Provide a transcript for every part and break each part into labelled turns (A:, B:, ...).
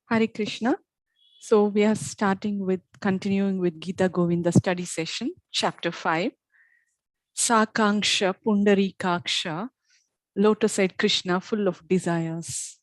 A: Hare Krishna. So we are continuing with Gita Govinda study session, chapter 5. Sakanksha Pundarikaksha, lotus-eyed Krishna, full of desires.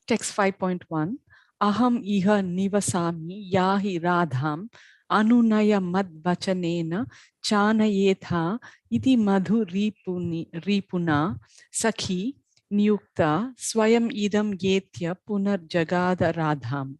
A: Text 5.1. Aham iha nivasami yahi radham anunaya madvachanena chanayetha iti madhu ripuna sakhi niyukta swayam idam yetya punarjagada radham.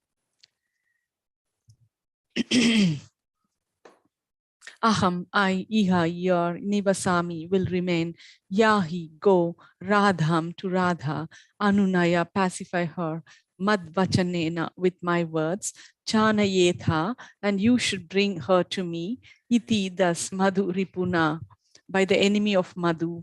A: Aham, I, iha, your, nivasami, will remain, yahi, go, radham, to Radha, anunaya, pacify her, madvachanena, with my words, chanayetha, and you should bring her to me, iti, thus, madhu ripuna, by the enemy of Madhu.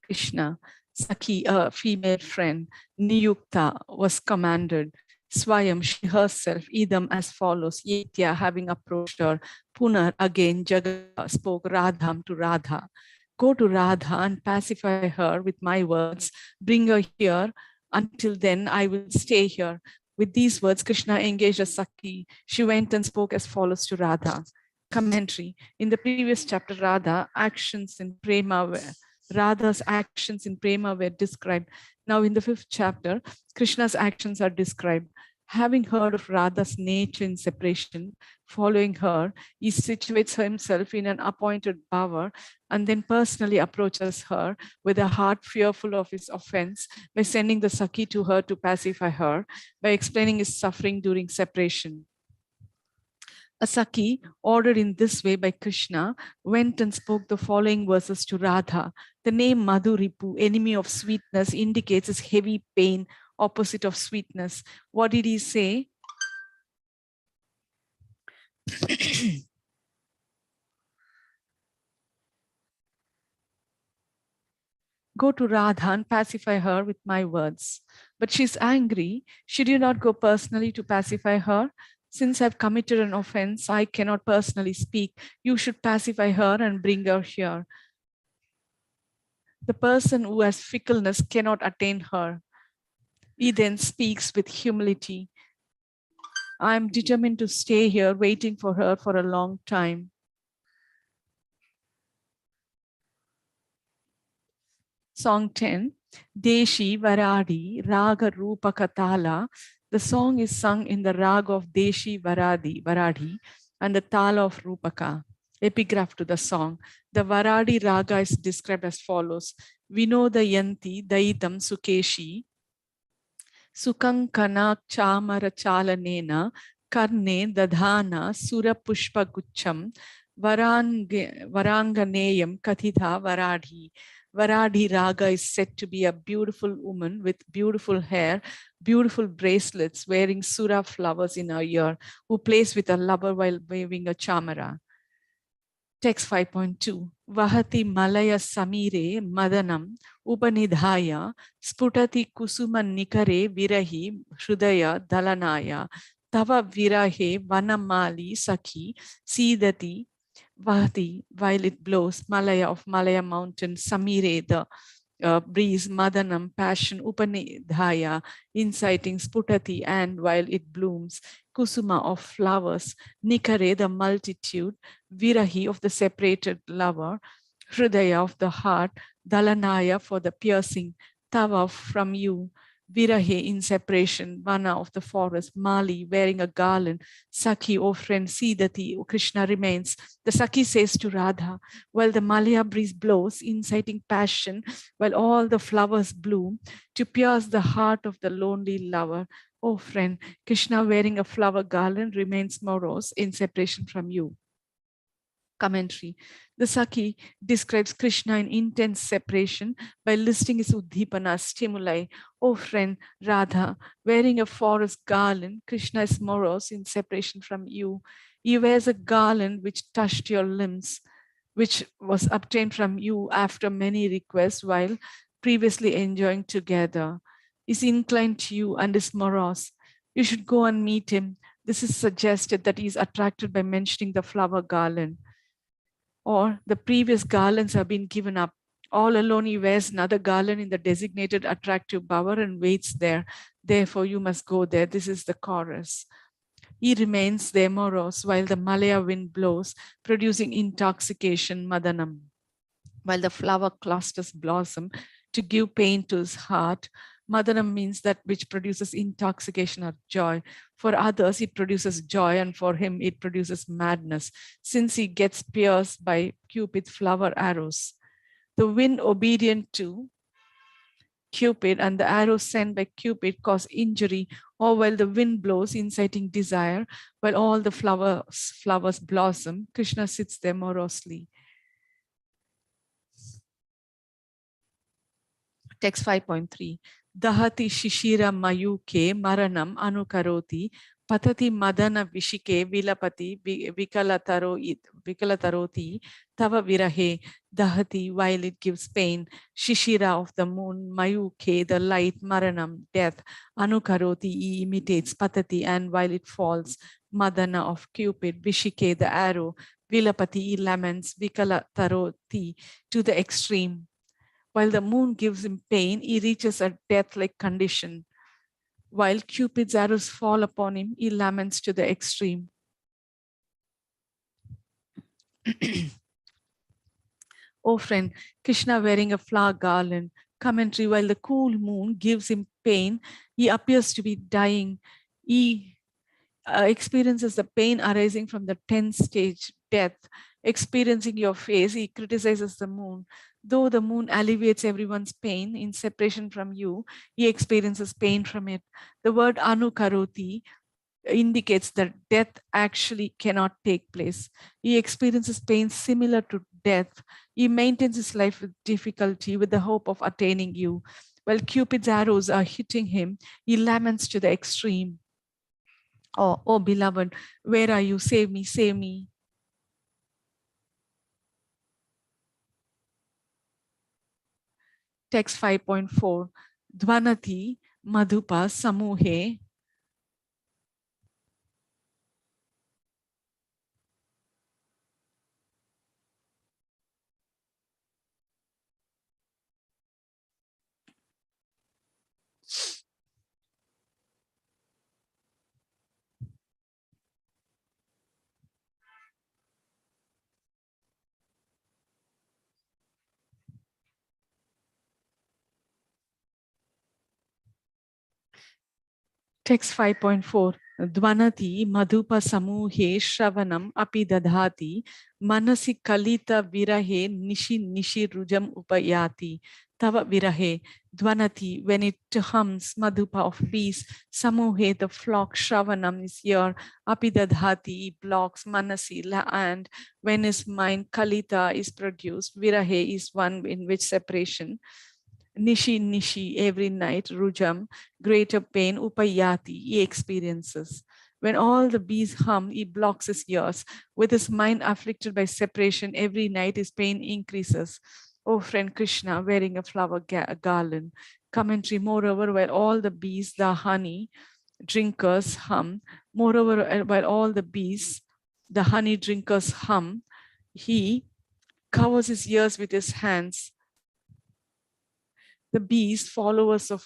A: Krishna, Sakhi, a female friend, Niyukta, was commanded, Swayam, she herself, Idam, as follows, Yetya, having approached her, Punar, again, Jaga spoke Radham to Radha. Go to Radha and pacify her with my words, bring her here, until then I will stay here. With these words, Krishna engaged a Sakhi. She went and spoke as follows to Radha. Commentary. In the previous chapter, Radha's actions in prema were described. Now in the 5th chapter, Krishna's actions are described. Having heard of Radha's nature in separation, following her, he situates himself in an appointed bower and then personally approaches her with a heart fearful of his offense by sending the Sakhi to her to pacify her, by explaining his suffering during separation. A Sakhi, ordered in this way by Krishna, went and spoke the following verses to Radha. The name Madhuripu, enemy of sweetness, indicates his heavy pain, opposite of sweetness. What did he say? Go to Radha and pacify her with my words. But she's angry. Should you not go personally to pacify her? Since I've committed an offense, I cannot personally speak. You should pacify her and bring her here. The person who has fickleness cannot attain her. He then speaks with humility. I am determined to stay here waiting for her for a long time. Song 10, Deshi Varadi Raga Rupa Katala. The song is sung in the rag of Deshi Varadi and the Tala of Rupaka. Epigraph to the song. The Varadi raga is described as follows. Vinoda Yanti Daitam Sukeshi Sukankana Chamara Chalanena Karne Dadhana Sura Pushpa Gucham Varanganeyam Kathitha Varadi. Varadi Raga is said to be a beautiful woman with beautiful hair, beautiful bracelets, wearing sura flowers in her ear, who plays with a lover while waving a chamara. Text 5.2. Vahati Malaya Samire Madanam Upanidhaya Sputati Kusuma Nikare Virahi Shrudaya Dalanaya Tava Virahe Vanamali Sakhi Sidati Vahati, while it blows, Malaya of Malaya mountain, Samire, the breeze, Madanam, passion, Upanidhaya, inciting, Sputati, and while it blooms, Kusuma of flowers, Nikare, the multitude, Virahi of the separated lover, Hridaya of the heart, Dalanaya for the piercing, Tava from you, Virahe in separation, Vana of the forest, Mali wearing a garland, Sakhi, O friend, Sidati, O Krishna remains. The Sakhi says to Radha, while the Malaya breeze blows, inciting passion, while all the flowers bloom, to pierce the heart of the lonely lover. O friend, Krishna wearing a flower garland remains morose in separation from you. Commentary. The Sakhi describes Krishna in intense separation by listing his Uddipana stimuli. Oh friend Radha, wearing a forest garland, Krishna is morose in separation from you. He wears a garland which touched your limbs, which was obtained from you after many requests while previously enjoying together. Is inclined to you and is morose. You should go and meet him. This is suggested that he is attracted by mentioning the flower garland. Or the previous garlands have been given up, All alone he wears another garland in the designated attractive bower and waits there. Therefore you must go there. This is the chorus. He remains there morose while the Malaya wind blows, producing intoxication, madanam. While the flower clusters blossom to give pain to his heart, madanam means that which produces intoxication or joy. For others, it produces joy, and for him, it produces madness, since he gets pierced by Cupid's flower arrows. The wind obedient to Cupid and the arrows sent by Cupid cause injury, or while the wind blows, inciting desire, while all the flowers blossom, Krishna sits there morosely. Text 5.3. Dahati shishira mayuke maranam anukaroti patati madana vishike vilapati vikalataroti tava virahe. Dahati, while it gives pain, shishira of the moon, mayuke the light, maranam death, anukaroti he imitates, patati and while it falls, madana of Cupid, vishike the arrow, vilapati he laments, vikalataroti to the extreme. While the moon gives him pain, he reaches a death-like condition. While Cupid's arrows fall upon him, he laments to the extreme. Oh friend, Krishna wearing a flower garland. Commentary, while the cool moon gives him pain, he appears to be dying. He experiences the pain arising from the 10th stage, death. Experiencing your face, he criticizes the moon. Though the moon alleviates everyone's pain in separation from you, he experiences pain from it. The word anukaroti indicates that death actually cannot take place. He experiences pain similar to death. He maintains his life with difficulty with the hope of attaining you. While Cupid's arrows are hitting him, he laments to the extreme. Oh beloved, where are you? Save me, save me. Text 5.4. Dvanati madhupa samuhe Text 5.4. Dvanati madhupa samuhe shravanam api dadhati manasi kalita virahe nishi rujam upayati tava virahe. Dvanati, when it hums, madhupa of bees, samuhe the flock, shravanam is here, api dadhati blocks, manasi and when his mind kalita is produced, virahe is one in which separation. Nishi, every night, Rujam, greater pain, Upayati, he experiences. When all the bees hum, he blocks his ears. With his mind afflicted by separation, every night his pain increases. Oh, friend Krishna, wearing a flower garland. Commentary, moreover, while all the bees, the honey drinkers hum, moreover, while all the bees, the honey drinkers hum, he covers his ears with his hands. The bees, followers of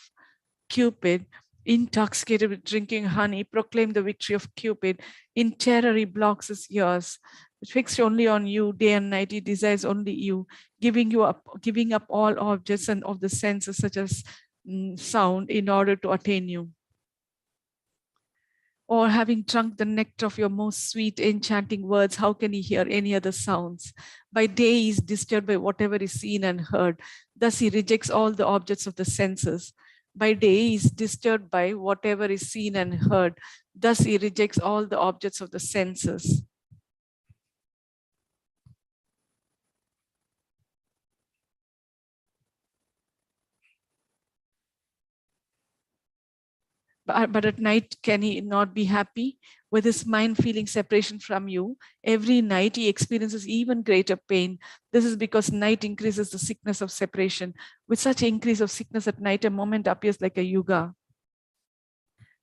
A: Cupid, intoxicated with drinking honey, proclaim the victory of Cupid. In terror, he blocks his ears. Fixed only on you, day and night, he desires only you, giving up all objects and of the senses, such as sound, in order to attain you. Or having drunk the nectar of your most sweet, enchanting words, how can he hear any other sounds? By day, he is disturbed by whatever is seen and heard. Thus, he rejects all the objects of the senses. By day, he is disturbed by whatever is seen and heard. Thus, he rejects all the objects of the senses. But at night, can he not be happy? With his mind feeling separation from you, every night he experiences even greater pain. This is because night increases the sickness of separation. With such increase of sickness at night, a moment appears like a yuga.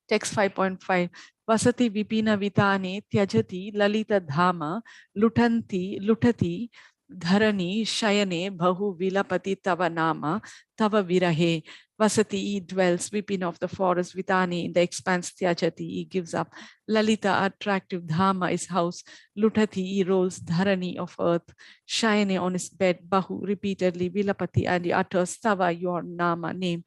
A: Text 5.5. Vasati vipina vitane tyajati lalita dhama lutati Dharani Shayane Bahu Vilapati Tava Nama Tava Virahe Vasati he dwells, weeping of the forest, Vitani in the expanse Tyachati he gives up. Lalita attractive Dhama is house, Lutati he rolls, Dharani of earth, Shayane on his bed, Bahu repeatedly, Vilapati and he utters Tava your Nama name.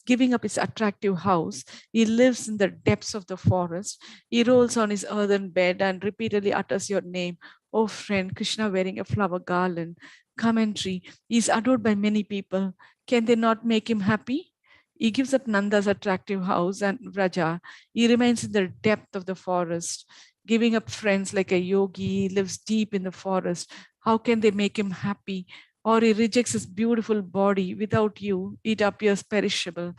A: Giving up his attractive house, he lives in the depths of the forest. He rolls on his earthen bed and repeatedly utters your name. Oh friend, Krishna wearing a flower garland. Commentary, he is adored by many people. Can they not make him happy? He gives up Nanda's attractive house and Vraja. He remains in the depth of the forest, giving up friends like a yogi. He lives deep in the forest. How can they make him happy? Or he rejects his beautiful body. Without you, it appears perishable.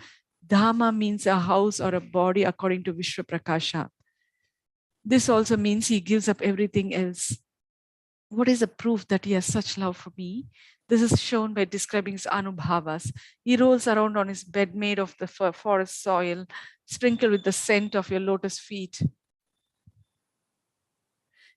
A: Dhamma means a house or a body according to Vishwa Prakasha. This also means he gives up everything else. What is the proof that he has such love for me? This is shown by describing his anubhavas. He rolls around on his bed made of the forest soil, sprinkled with the scent of your lotus feet.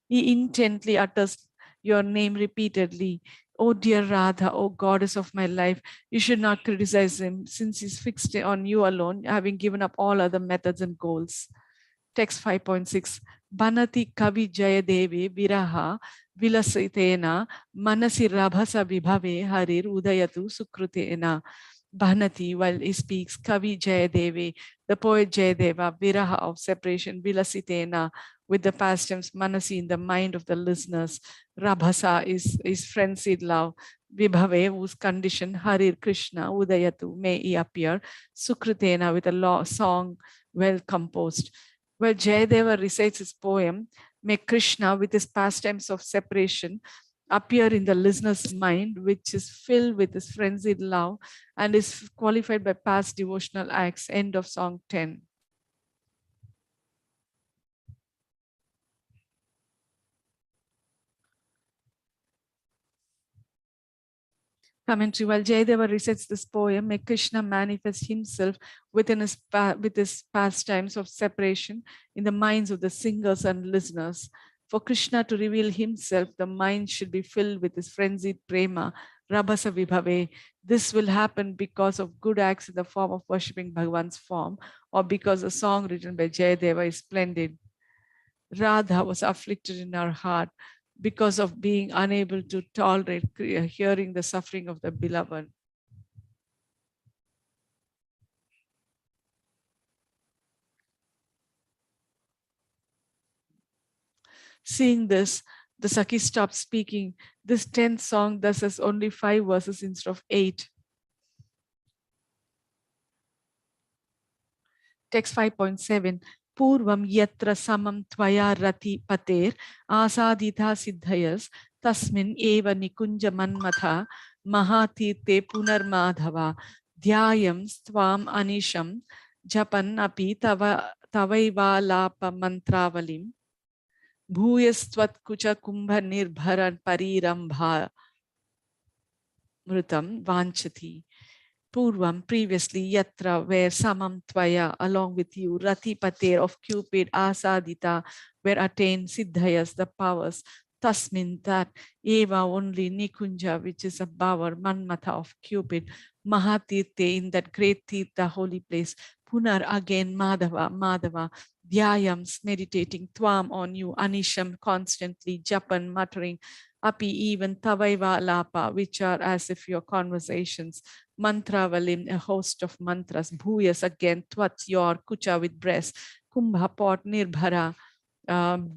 A: He intently utters your name repeatedly. Oh dear Radha, oh goddess of my life, you should not criticize him since he's fixed on you alone, having given up all other methods and goals. Text 5.6. Bhanati Kavi Jayadevi Viraha Vilasitena Manasi Rabhasa Vibhave Harir Udayatu Sukrutena. Bhanati, while he speaks, Kavi Jayadevi, the poet Jayadeva, Viraha of separation, Vilasitena, with the past tense Manasi in the mind of the listeners. Rabhasa is frenzied love. Vibhave, whose condition, Harir Krishna, Udayatu, may he appear. Sukrutena, with a song well composed. Where Jayadeva recites his poem, may Krishna, with his pastimes of separation, appear in the listener's mind, which is filled with his frenzied love and is qualified by past devotional acts. End of song 10. Commentary. While Jayadeva recites this poem, may Krishna manifest himself with his pastimes of separation in the minds of the singers and listeners. For Krishna to reveal himself, the mind should be filled with his frenzied prema, rabhasa vibhave. This will happen because of good acts in the form of worshipping Bhagavan's form, or because a song written by Jayadeva is splendid. Radha was afflicted in her heart because of being unable to tolerate hearing the suffering of the beloved. Seeing this, the Sakhi stopped speaking. This 10th song thus has only 5 verses instead of 8. Text 5.7. Purvam yatra samam tvaya rati pater asadita siddhayas tasmin eva nikunja manmatha mahatirte punarmadhava dhyayam stvam anisham japan api tavaivalapa mantravalim bhuyastvat kucha kumbha nirbharan parirambha mritam vanchati. Purvam, previously, Yatra, where Samam Tvaya, along with you, Rati Pater of Cupid, Asadita, where attained Siddhayas, the powers, Tasmin, that, Eva only, Nikunja, which is a bower, Manmatha of Cupid, Mahatirte, in that great Tirtha, holy place, Punar, again, Madhava, Dhyayams, meditating, Tvam on you, Anisham, constantly, Japan, muttering, Api, even Tavaiva Lapa, which are as if your conversations, Mantravalim, a host of mantras, Bhuyas again, Twats, your, Kucha with breast, Kumbha pot, Nirbhara,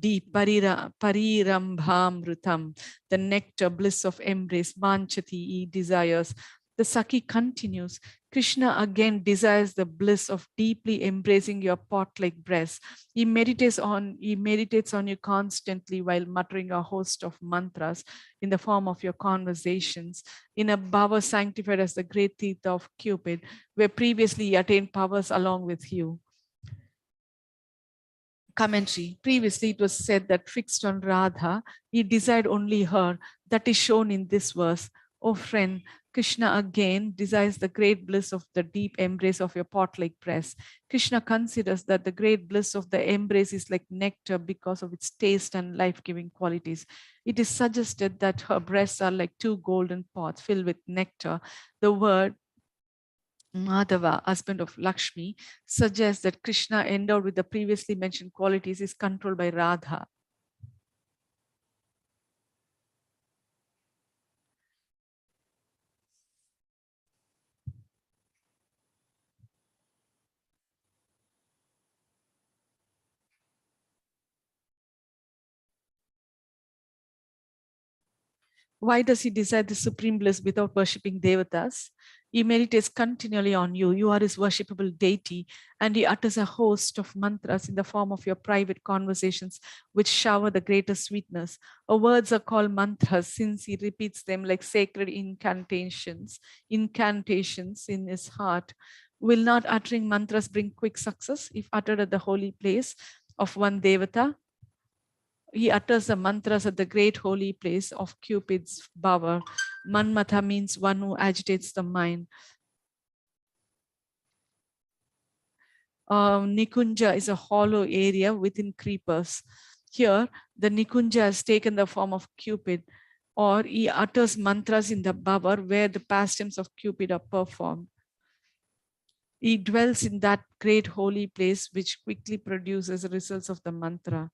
A: deep, Parirambhamrutam, the nectar, bliss of embrace, Manchati, desires. The Saki continues, Krishna again desires the bliss of deeply embracing your pot-like breast. He meditates on you constantly while muttering a host of mantras in the form of your conversations, in a bhava sanctified as the great Tirtha of Cupid, where previously he attained powers along with you. Commentary. Previously, it was said that fixed on Radha, he desired only her. That is shown in this verse. O friend, Krishna again desires the great bliss of the deep embrace of your pot-like breast. Krishna considers that the great bliss of the embrace is like nectar because of its taste and life-giving qualities. It is suggested that her breasts are like two golden pots filled with nectar. The word Madhava, husband of Lakshmi, suggests that Krishna, endowed with the previously mentioned qualities, is controlled by Radha. Why does he desire the supreme bliss without worshipping devatas? He meditates continually on you. You are his worshipable deity, and he utters a host of mantras in the form of your private conversations, which shower the greatest sweetness. Our words are called mantras since he repeats them like sacred incantations in his heart. Will not uttering mantras bring quick success if uttered at the holy place of one devata? He utters the mantras at the great holy place of Cupid's bower. Manmatha means one who agitates the mind. Nikunja is a hollow area within creepers. Here, the Nikunja has taken the form of Cupid, or he utters mantras in the bower where the pastimes of Cupid are performed. He dwells in that great holy place which quickly produces the results of the mantra.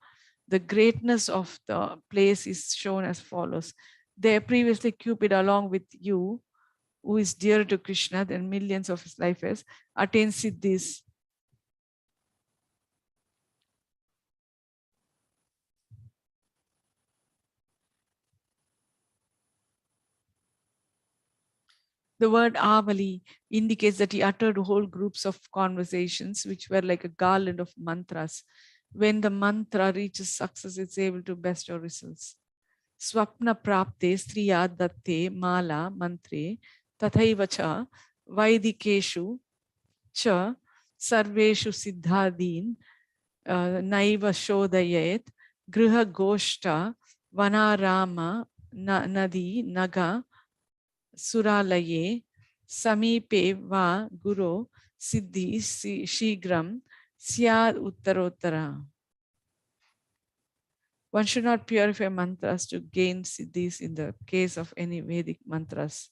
A: The greatness of the place is shown as follows. There previously Cupid along with you, who is dear to Krishna than millions of his lives, attains siddhis. The word Avali indicates that he uttered whole groups of conversations which were like a garland of mantras. When the mantra reaches success, it's able to bestow results. Swapna prapte striya datte mala mantre tathaiva cha vaidikeshu cha sarveshu siddhadin naiva shodayet griha goshta vanarama nadi naga suralaye samipe va guru siddhi shigram syad uttarottara. One should not purify mantras to gain siddhis in the case of any Vedic mantras.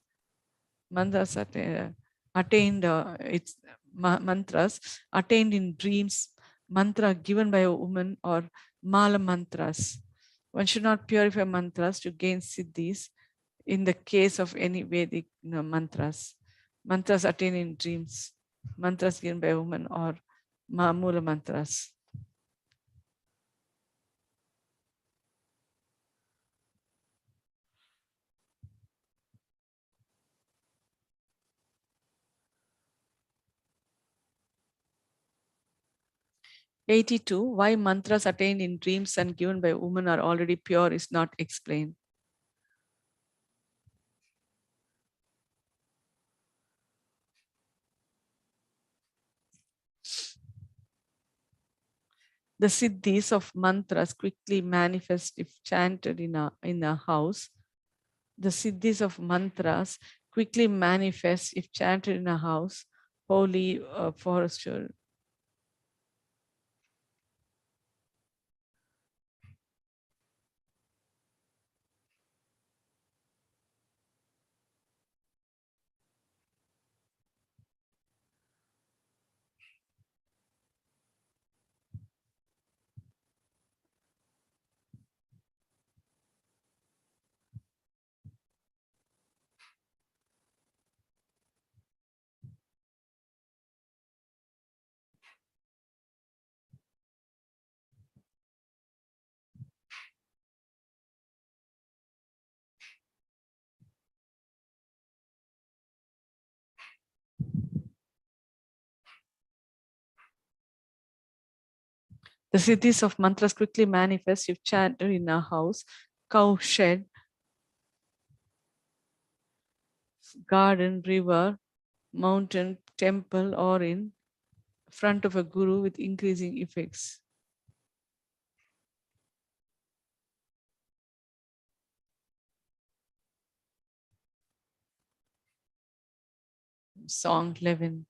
A: Mantras attained, mantras attained in dreams, mantra given by a woman, or mala mantras. One should not purify mantras to gain siddhis in the case of any Vedic mantras. Mantras attained in dreams, mantras given by a woman, or mula mantras. 82. Why mantras attained in dreams and given by women are already pure is not explained. The siddhis of mantras quickly manifest if chanted in a house. The siddhis of mantras quickly manifest if chanted in a house, holy, forestal. The siddhis of mantras quickly manifest if chanted in a house, cow shed, garden, river, mountain, temple, or in front of a guru with increasing effects. Song 11.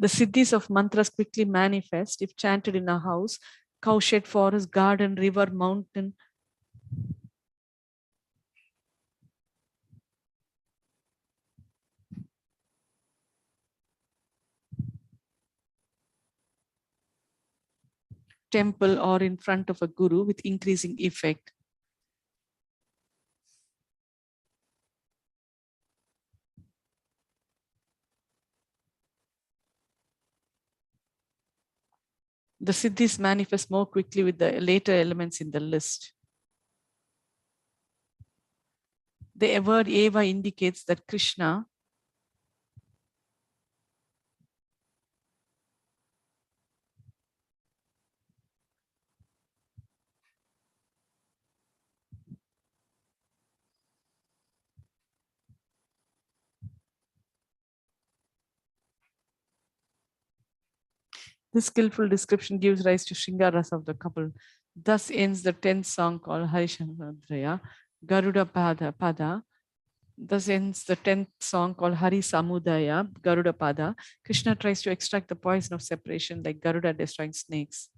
A: The siddhis of mantras quickly manifest if chanted in a house, cowshed, forest, garden, river, mountain. Temple or in front of a guru with increasing effect. The siddhis manifest more quickly with the later elements in the list. The word eva indicates that Krishna This skillful description gives rise to Shringarasa of the couple. Thus ends the 10th song called Harishamadraya, Garuda Pada. Thus ends the 10th song called Hari Samudaya, Garuda Pada. Krishna tries to extract the poison of separation like Garuda destroying snakes.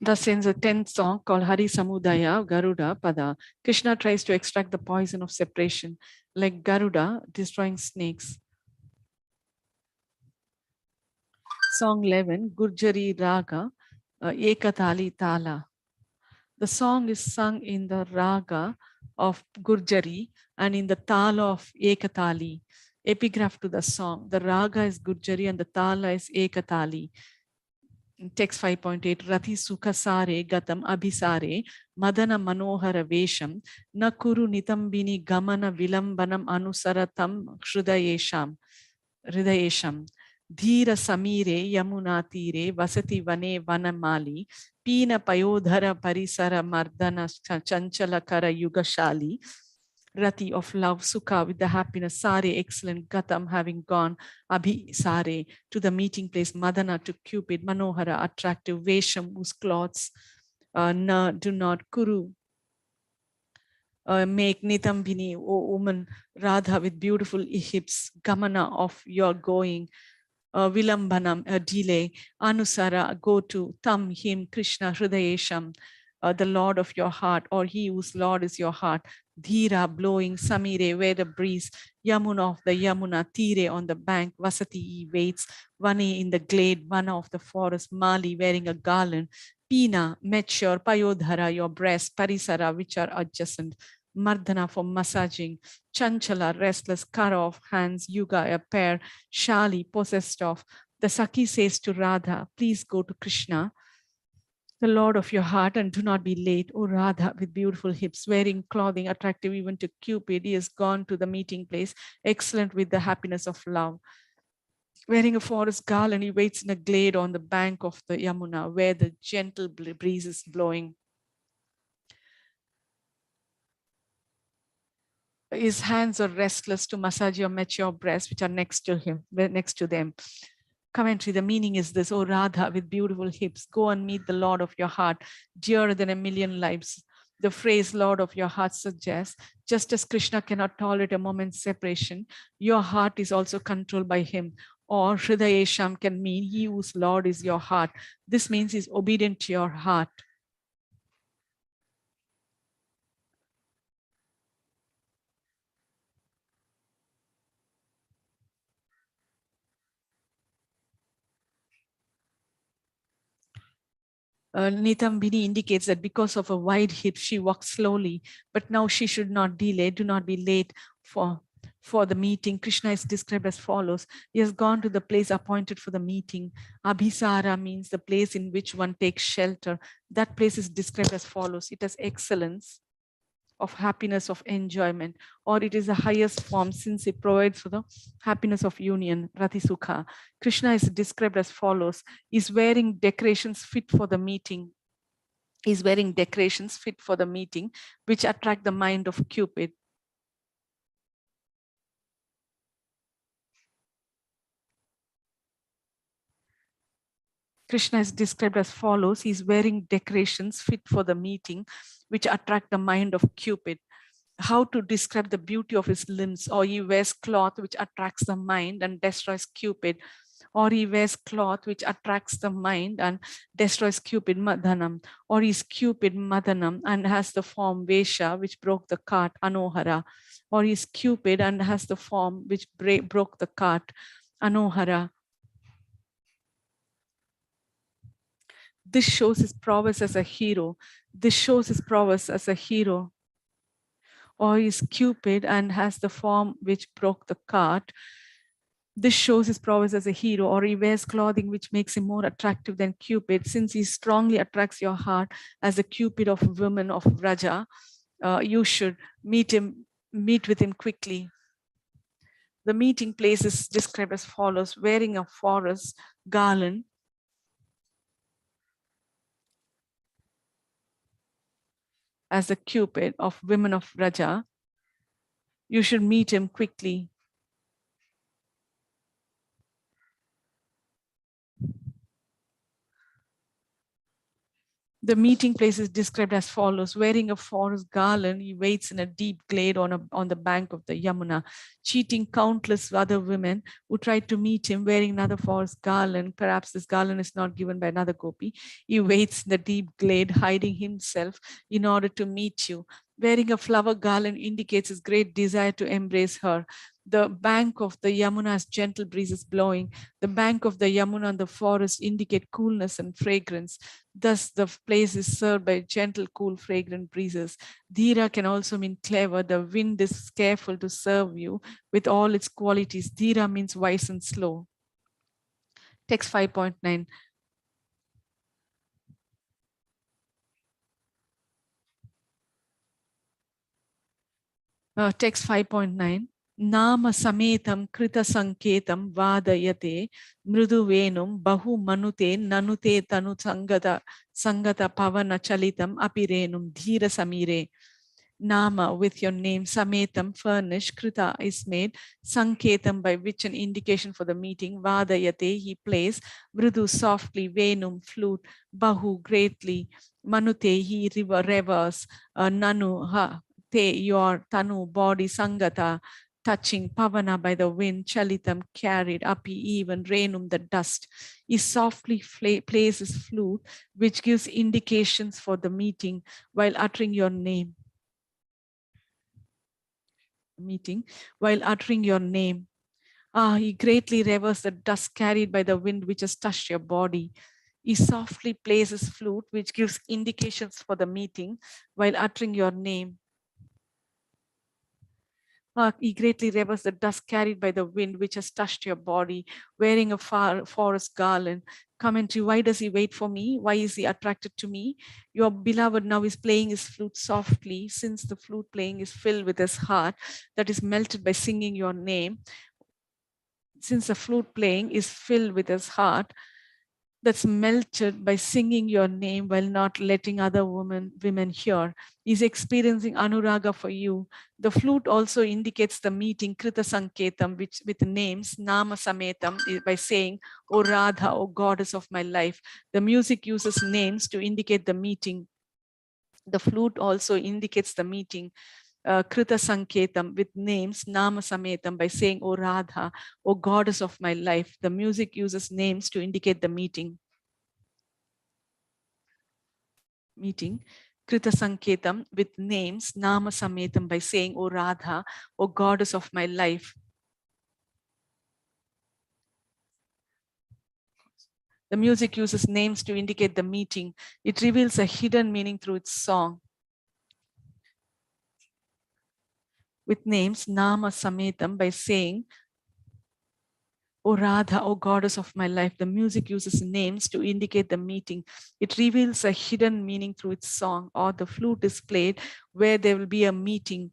A: Thus ends the 10th song called Hari Samudaya, Garuda Pada. Krishna tries to extract the poison of separation like Garuda destroying snakes. Song 11, Gurjari Raga, Ekatali Tala. The song is sung in the raga of Gurjari and in the tala of Ekatali. Epigraph to the song. The raga is Gurjari and the tala is Ekatali. Text 5.8, Rati Sukha Sare Gatam Abhisare Madana Manohara Vesham Nakuru Nitambini Gamana Vilambanam Anusaratam Hridayesham Dhira Samire Yamuna Tire Vasati Vane Vanamali Pina Payodhara Parisara Mardana Chanchala Kara Yugashali Rati of love, Sukha with the happiness, Sare excellent, Gatam having gone, Abhi Sare to the meeting place, Madana to Cupid, Manohara attractive, Vesham whose clothes do not, Kuru make, Nitambini, O woman, Radha with beautiful hips, Gamana of your going, Vilambanam, a delay, Anusara, go to, Tam, him, Krishna, Hridayesham, the Lord of your heart, or he whose Lord is your heart, Dhira, blowing, Samire, where the breeze, Yamuna of the Yamuna, Tire on the bank, Vasati waits, Vani in the glade, Vana of the forest, Mali wearing a garland, Pina, mature, Payodhara, your breast, Parisara, which are adjacent, Mardana for massaging, Chanchala, restless, Kara of hands, Yuga, a pair, Shali, possessed of. The Saki says to Radha, please go to Krishna, the Lord of your heart, and do not be late. O Radha, with beautiful hips, wearing clothing attractive even to Cupid, he has gone to the meeting place, excellent with the happiness of love. Wearing a forest garland, he waits in a glade on the bank of the Yamuna, where the gentle breeze is blowing. His hands are restless to massage your mature breasts, which are next to him, next to them. Commentary, the meaning is this, O Radha with beautiful hips, go and meet the Lord of your heart, dearer than a million lives. The phrase Lord of your heart suggests, just as Krishna cannot tolerate a moment's separation, your heart is also controlled by him. Or Hridayesham can mean he whose Lord is your heart. This means he's obedient to your heart. Nitambini indicates that because of a wide hip, she walks slowly, but now she should not delay, do not be late for the meeting. Krishna is described as follows. He has gone to the place appointed for the meeting. Abhisara means the place in which one takes shelter. That place is described as follows. It has excellence of happiness, of enjoyment, or it is the highest form since it provides for the happiness of union, Rati Sukha. Krishna is described as follows. He's wearing decorations fit for the meeting. He's wearing decorations fit for the meeting, which attract the mind of Cupid. Krishna is described as follows. He's wearing decorations fit for the meeting, which attract the mind of Cupid. How to describe the beauty of his limbs? Or he wears cloth which attracts the mind and destroys Cupid. Or he wears cloth which attracts the mind and destroys Cupid, Madanam. Or he's Cupid, Madanam, and has the form Vesha, which broke the cart, Anohara. Or he's Cupid and has the form which broke the cart, Anohara. This shows his prowess as a hero. This shows his prowess as a hero. Or is Cupid and has the form which broke the cart. This shows his prowess as a hero. Or he wears clothing which makes him more attractive than Cupid, since he strongly attracts your heart as the Cupid of women of Vraja. You should meet with him quickly. The meeting place is described as follows: wearing a forest garland, as the Cupid of women of Vraja. You should meet him quickly. The meeting place is described as follows: wearing a forest garland, he waits in a deep glade on the bank of the Yamuna, cheating countless other women who tried to meet him wearing another forest garland. Perhaps this garland is not given by another gopi. He waits in the deep glade, hiding himself in order to meet you. Wearing a flower garland indicates his great desire to embrace her. The bank of the Yamuna has gentle breezes blowing. The bank of the Yamuna and the forest indicate coolness and fragrance. Thus, the place is served by gentle, cool, fragrant breezes. Dhira can also mean clever. The wind is careful to serve you with all its qualities. Dhira means wise and slow. Text 5.9. Text 5.9. Nama sametam krita sanketam vadayate mrudu venum bahu manute nanute tanu sangata pavana chalitam apirenum dhira samire. Nama, with your name, sametam, furnished, krita is made, sanketam, by which an indication for the meeting, vadayate, he plays, mrudu, softly, venum, flute, bahu, greatly, manute, he revers, nanu, ha, te, your, tanu, body, sangata, touching, pavana, by the wind, chalitam, carried, api, even, renum, the dust. He softly plays his flute, which gives indications for the meeting while uttering your name. While uttering your name. He greatly revers the dust carried by the wind which has touched your body. He softly plays his flute, which gives indications for the meeting while uttering your name. He greatly revers the dust carried by the wind which has touched your body, wearing a forest garland. Commentary, why does he wait for me? Why is he attracted to me? Your beloved now is playing his flute softly, since the flute playing is filled with his heart that is melted by singing your name. Since the flute playing is filled with his heart that's melted by singing your name while not letting other women hear. He's experiencing anuraga for you. The flute also indicates the meeting, krita sanketam, which with names, nama sametam, by saying, O Radha, O goddess of my life. The music uses names to indicate the meeting. The flute also indicates the meeting, krita sanketam, with names, nama sametam, by saying, O Radha, O goddess of my life. The music uses names to indicate the meeting. Krita sanketam, with names, nama sametam, by saying, O Radha, O goddess of my life. The music uses names to indicate the meeting. It reveals a hidden meaning through its song. With names, nama sametam, by saying, O Radha, O goddess of my life. The music uses names to indicate the meeting. It reveals a hidden meaning through its song, or the flute is played where there will be a meeting.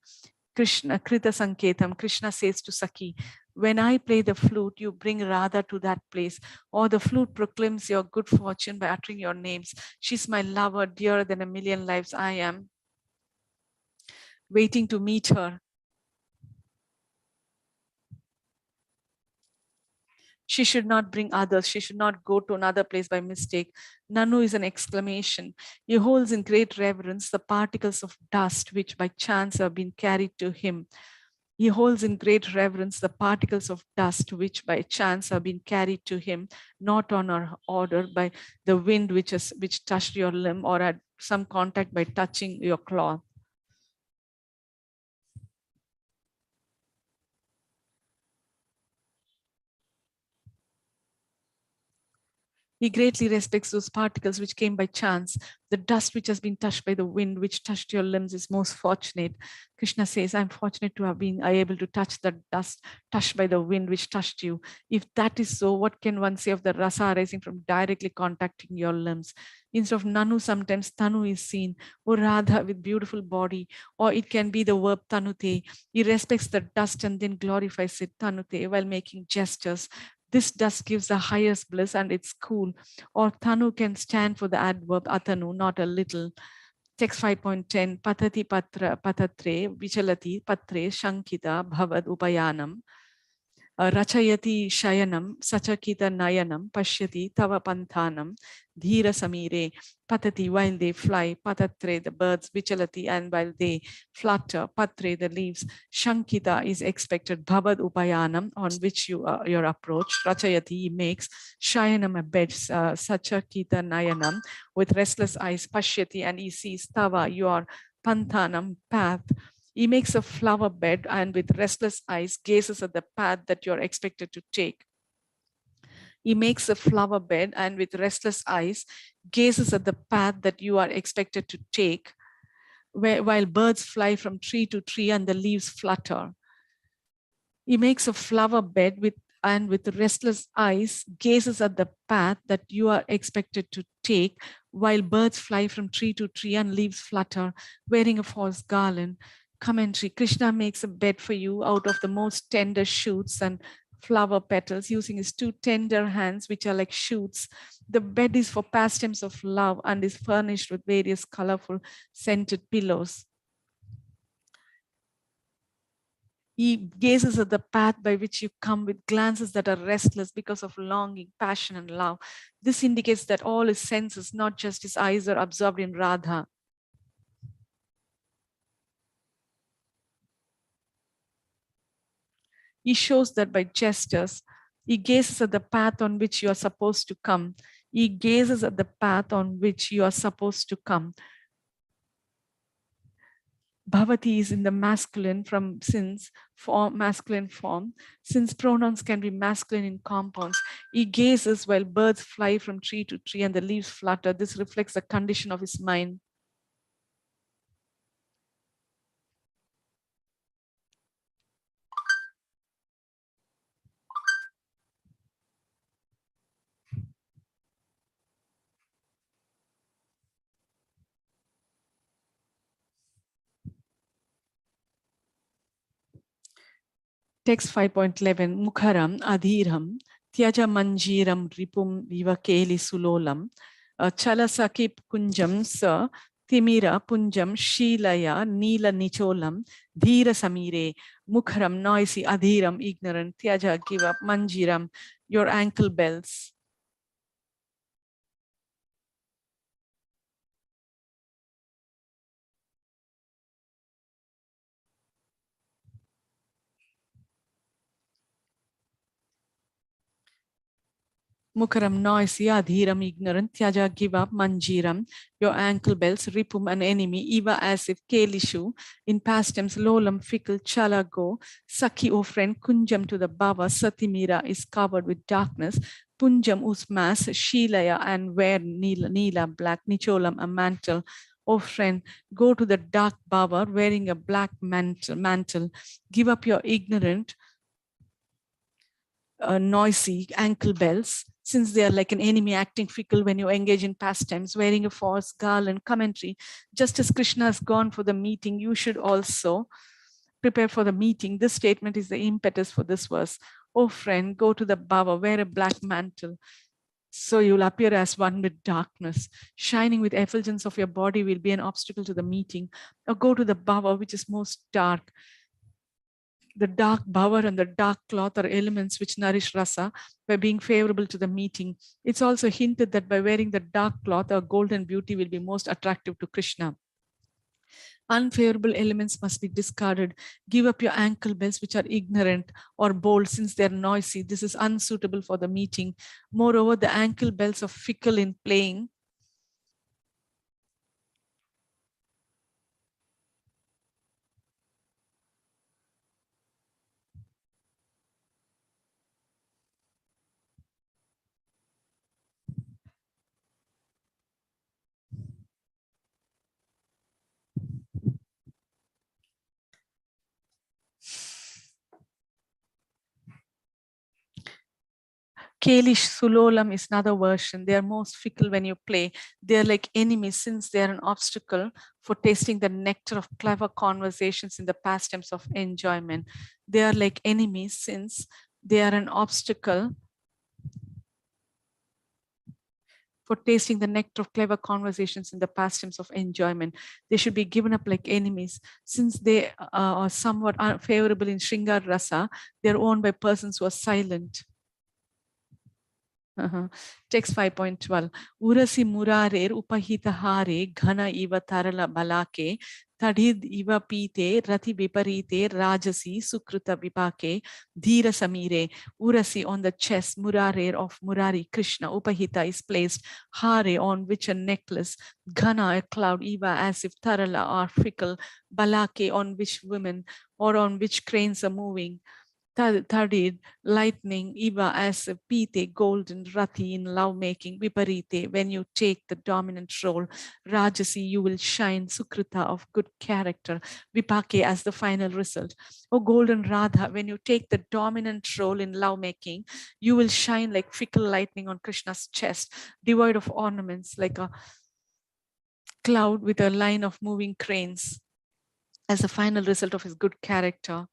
A: Krishna, krita sanketam, Krishna says to Sakhi, when I play the flute, you bring Radha to that place. Or the flute proclaims your good fortune by uttering your names. She's my lover, dearer than a million lives. I am waiting to meet her. She should not bring others. She should not go to another place by mistake. Nanu is an exclamation. He holds in great reverence the particles of dust which by chance have been carried to him. He holds in great reverence the particles of dust which by chance have been carried to him, not on our order, by the wind which touched your limb, or at some contact by touching your cloth. He greatly respects those particles which came by chance. The dust which has been touched by the wind, which touched your limbs, is most fortunate. Krishna says, I'm fortunate to have been able to touch the dust touched by the wind which touched you. If that is so, what can one say of the rasa arising from directly contacting your limbs? Instead of Nanu, sometimes Tanu is seen, or Radha with beautiful body, or it can be the verb Tanute. He respects the dust and then glorifies it, Tanute, while making gestures. This dust gives the highest bliss and it's cool. Or Tanu can stand for the adverb Atanu, not a little. Text 5.10, Patati patra patatre vichalati patre shankita bhavad upayanam. Rachayati shayanam sachakita nayanam pashyati tava panthanam dhira samire. Patati, while they fly, patatre, the birds, vichalati, and while they flutter, patre, the leaves, shankita is expected, bhavad upayanam, on which your approach, rachayati, he makes, shayanam, a bed, sachakita nayanam, with restless eyes, pashyati, and he sees, tava, your panthanam, path. He makes a flower bed and with restless eyes gazes at the path that you're expected to take. He makes a flower bed and with restless eyes gazes at the path that you are expected to take, while birds fly from tree to tree and the leaves flutter. He makes a flower bed and with restless eyes gazes at the path that you are expected to take, while birds fly from tree to tree and leaves flutter, wearing a false garland. Commentary. Krishna makes a bed for you out of the most tender shoots and flower petals using his two tender hands, which are like shoots. The bed is for pastimes of love and is furnished with various colorful scented pillows. He gazes at the path by which you come with glances that are restless because of longing, passion, and love. This indicates that all his senses, not just his eyes, are absorbed in Radha. He shows that by gestures. He gazes at the path on which you are supposed to come. He gazes at the path on which you are supposed to come. Bhavati is in the masculine masculine form. Since pronouns can be masculine in compounds, he gazes while birds fly from tree to tree and the leaves flutter. This reflects the condition of his mind. Text 5.11 Mukharam Adhiram Tyaja Manjiram Ripum Vivakeli Sulolam Chalasakip Kunjam Sa Timira Punjam Shilaya Nila Nicholam Dhira Samire Mukharam noisy Adhiram ignorant Tyaja give up Manjiram your ankle bells. Mukharam noisy, adhiram ignorant, tyaja give up, manjiram, your ankle bells, ripum an enemy, eva as if kelishu, in past tense, lolam fickle, chala go, saki o friend, kunjam to the baba, satimira is covered with darkness, punjam us mass, shilaya and wear nila black, nicholam a mantle. O friend, go to the dark baba wearing a black mantle. Give up your ignorant, noisy ankle bells, since they are like an enemy acting fickle when you engage in pastimes, wearing a false garland, commentary. Just as Krishna has gone for the meeting, you should also prepare for the meeting. This statement is the impetus for this verse. Oh friend, go to the bhava, wear a black mantle, so you'll appear as one with darkness. Shining with effulgence of your body will be an obstacle to the meeting. Or go to the bhava, which is most dark. The dark bhavar and the dark cloth are elements which nourish rasa by being favorable to the meeting. It's also hinted that by wearing the dark cloth, our golden beauty will be most attractive to Krishna. Unfavorable elements must be discarded. Give up your ankle bells, which are ignorant or bold, since they're noisy. This is unsuitable for the meeting. Moreover, the ankle bells are fickle in playing. Kalish Sulolam is another version. They are most fickle when you play. They are like enemies since they are an obstacle for tasting the nectar of clever conversations in the pastimes of enjoyment. They are like enemies since they are an obstacle for tasting the nectar of clever conversations in the pastimes of enjoyment. They should be given up like enemies. Since they are somewhat unfavorable in Shringar Rasa, they are owned by persons who are silent. Text 5.12 Urasi murarer upahita hare ghana iva tarala balake tadid iva pite rati viparite rajasi sukruta vipake dhira samire. Urasi on the chest, murarer of Murari Krishna, upahita is placed, hare on which a necklace, ghana a cloud, iva as if tarala are fickle, balake on which women or on which cranes are moving. Tadid, lightning, Iva as a Pite, golden, Rati in lovemaking, Viparite, when you take the dominant role, Rajasi, you will shine, Sukrita of good character, Vipake as the final result. O golden Radha, when you take the dominant role in lovemaking, you will shine like fickle lightning on Krishna's chest, devoid of ornaments, like a cloud with a line of moving cranes. as a final result of his good character.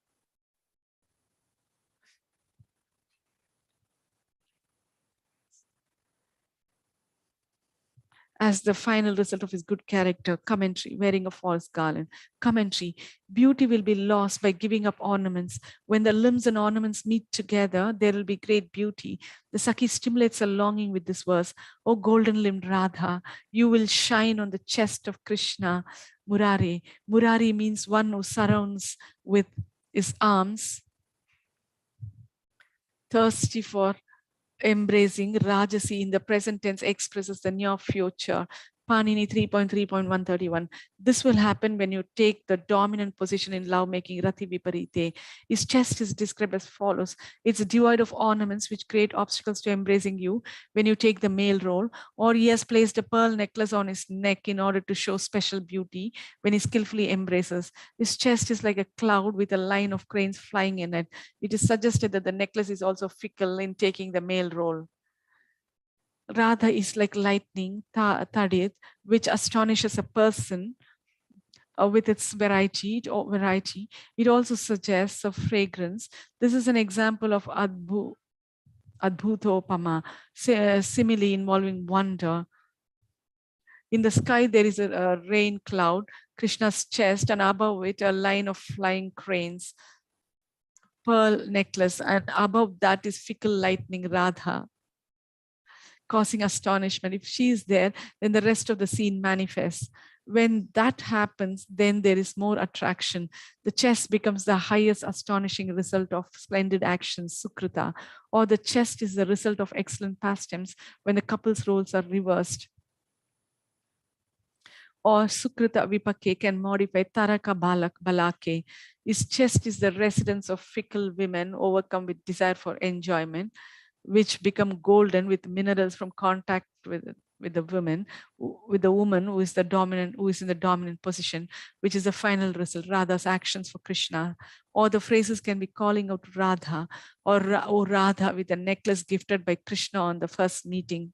A: As the final result of his good character. Commentary, wearing a false garland. Commentary, beauty will be lost by giving up ornaments. When the limbs and ornaments meet together, there will be great beauty. The Sakhi stimulates a longing with this verse. O golden-limbed Radha, you will shine on the chest of Krishna. Murari. Murari means one who surrounds with his arms, thirsty for embracing. Rajasi in the present tense expresses the near future. Panini 3.3.131. This will happen when you take the dominant position in lovemaking, Rati Viparite. His chest is described as follows. It's devoid of ornaments which create obstacles to embracing you when you take the male role, or he has placed a pearl necklace on his neck in order to show special beauty when he skillfully embraces. His chest is like a cloud with a line of cranes flying in it. It is suggested that the necklace is also fickle in taking the male role. Radha is like lightning, tadit, which astonishes a person with its variety. It also suggests a fragrance. This is an example of adbhutopama, simile involving wonder. In the sky, there is a rain cloud, Krishna's chest, and above it, a line of flying cranes, pearl necklace, and above that is fickle lightning, Radha, causing astonishment. If she is there, then the rest of the scene manifests. When that happens, then there is more attraction. The chest becomes the highest astonishing result of splendid actions, sukrita, or the chest is the result of excellent pastimes when the couple's roles are reversed. Or sukrita vipake can modify taraka balake. His chest is the residence of fickle women overcome with desire for enjoyment, which become golden with minerals from contact with the woman who is in the dominant position, which is the final result. Radha's actions for Krishna, or the phrases can be calling out Radha, or O Radha, with a necklace gifted by Krishna on the first meeting.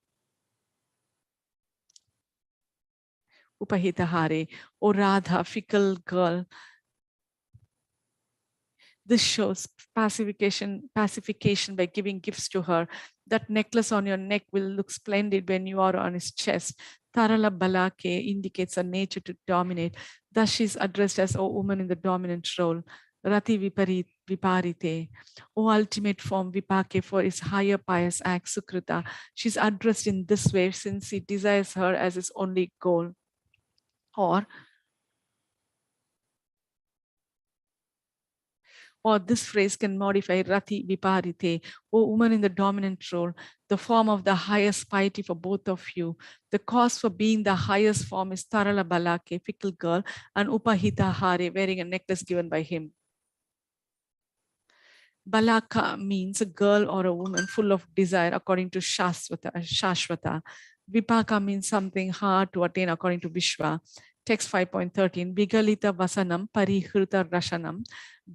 A: Upahita Hare, O Radha, fickle girl. This shows pacification by giving gifts to her. That necklace on your neck will look splendid when you are on his chest. Tarala Balake indicates a nature to dominate. Thus she is addressed as O woman in the dominant role. Rati Viparite, O ultimate form Vipake for his higher pious act, Sukrita. She's addressed in this way since he desires her as his only goal. Or this phrase can modify Rati Viparite, O woman in the dominant role, the form of the highest piety for both of you. The cause for being the highest form is Tarala Balake, fickle girl, and Upahita Hare, wearing a necklace given by him. Balaka means a girl or a woman full of desire according to Shashwata. Vipaka means something hard to attain according to Vishwa. Text 5.13, Vigalita Vasanam Parihruta Rashanam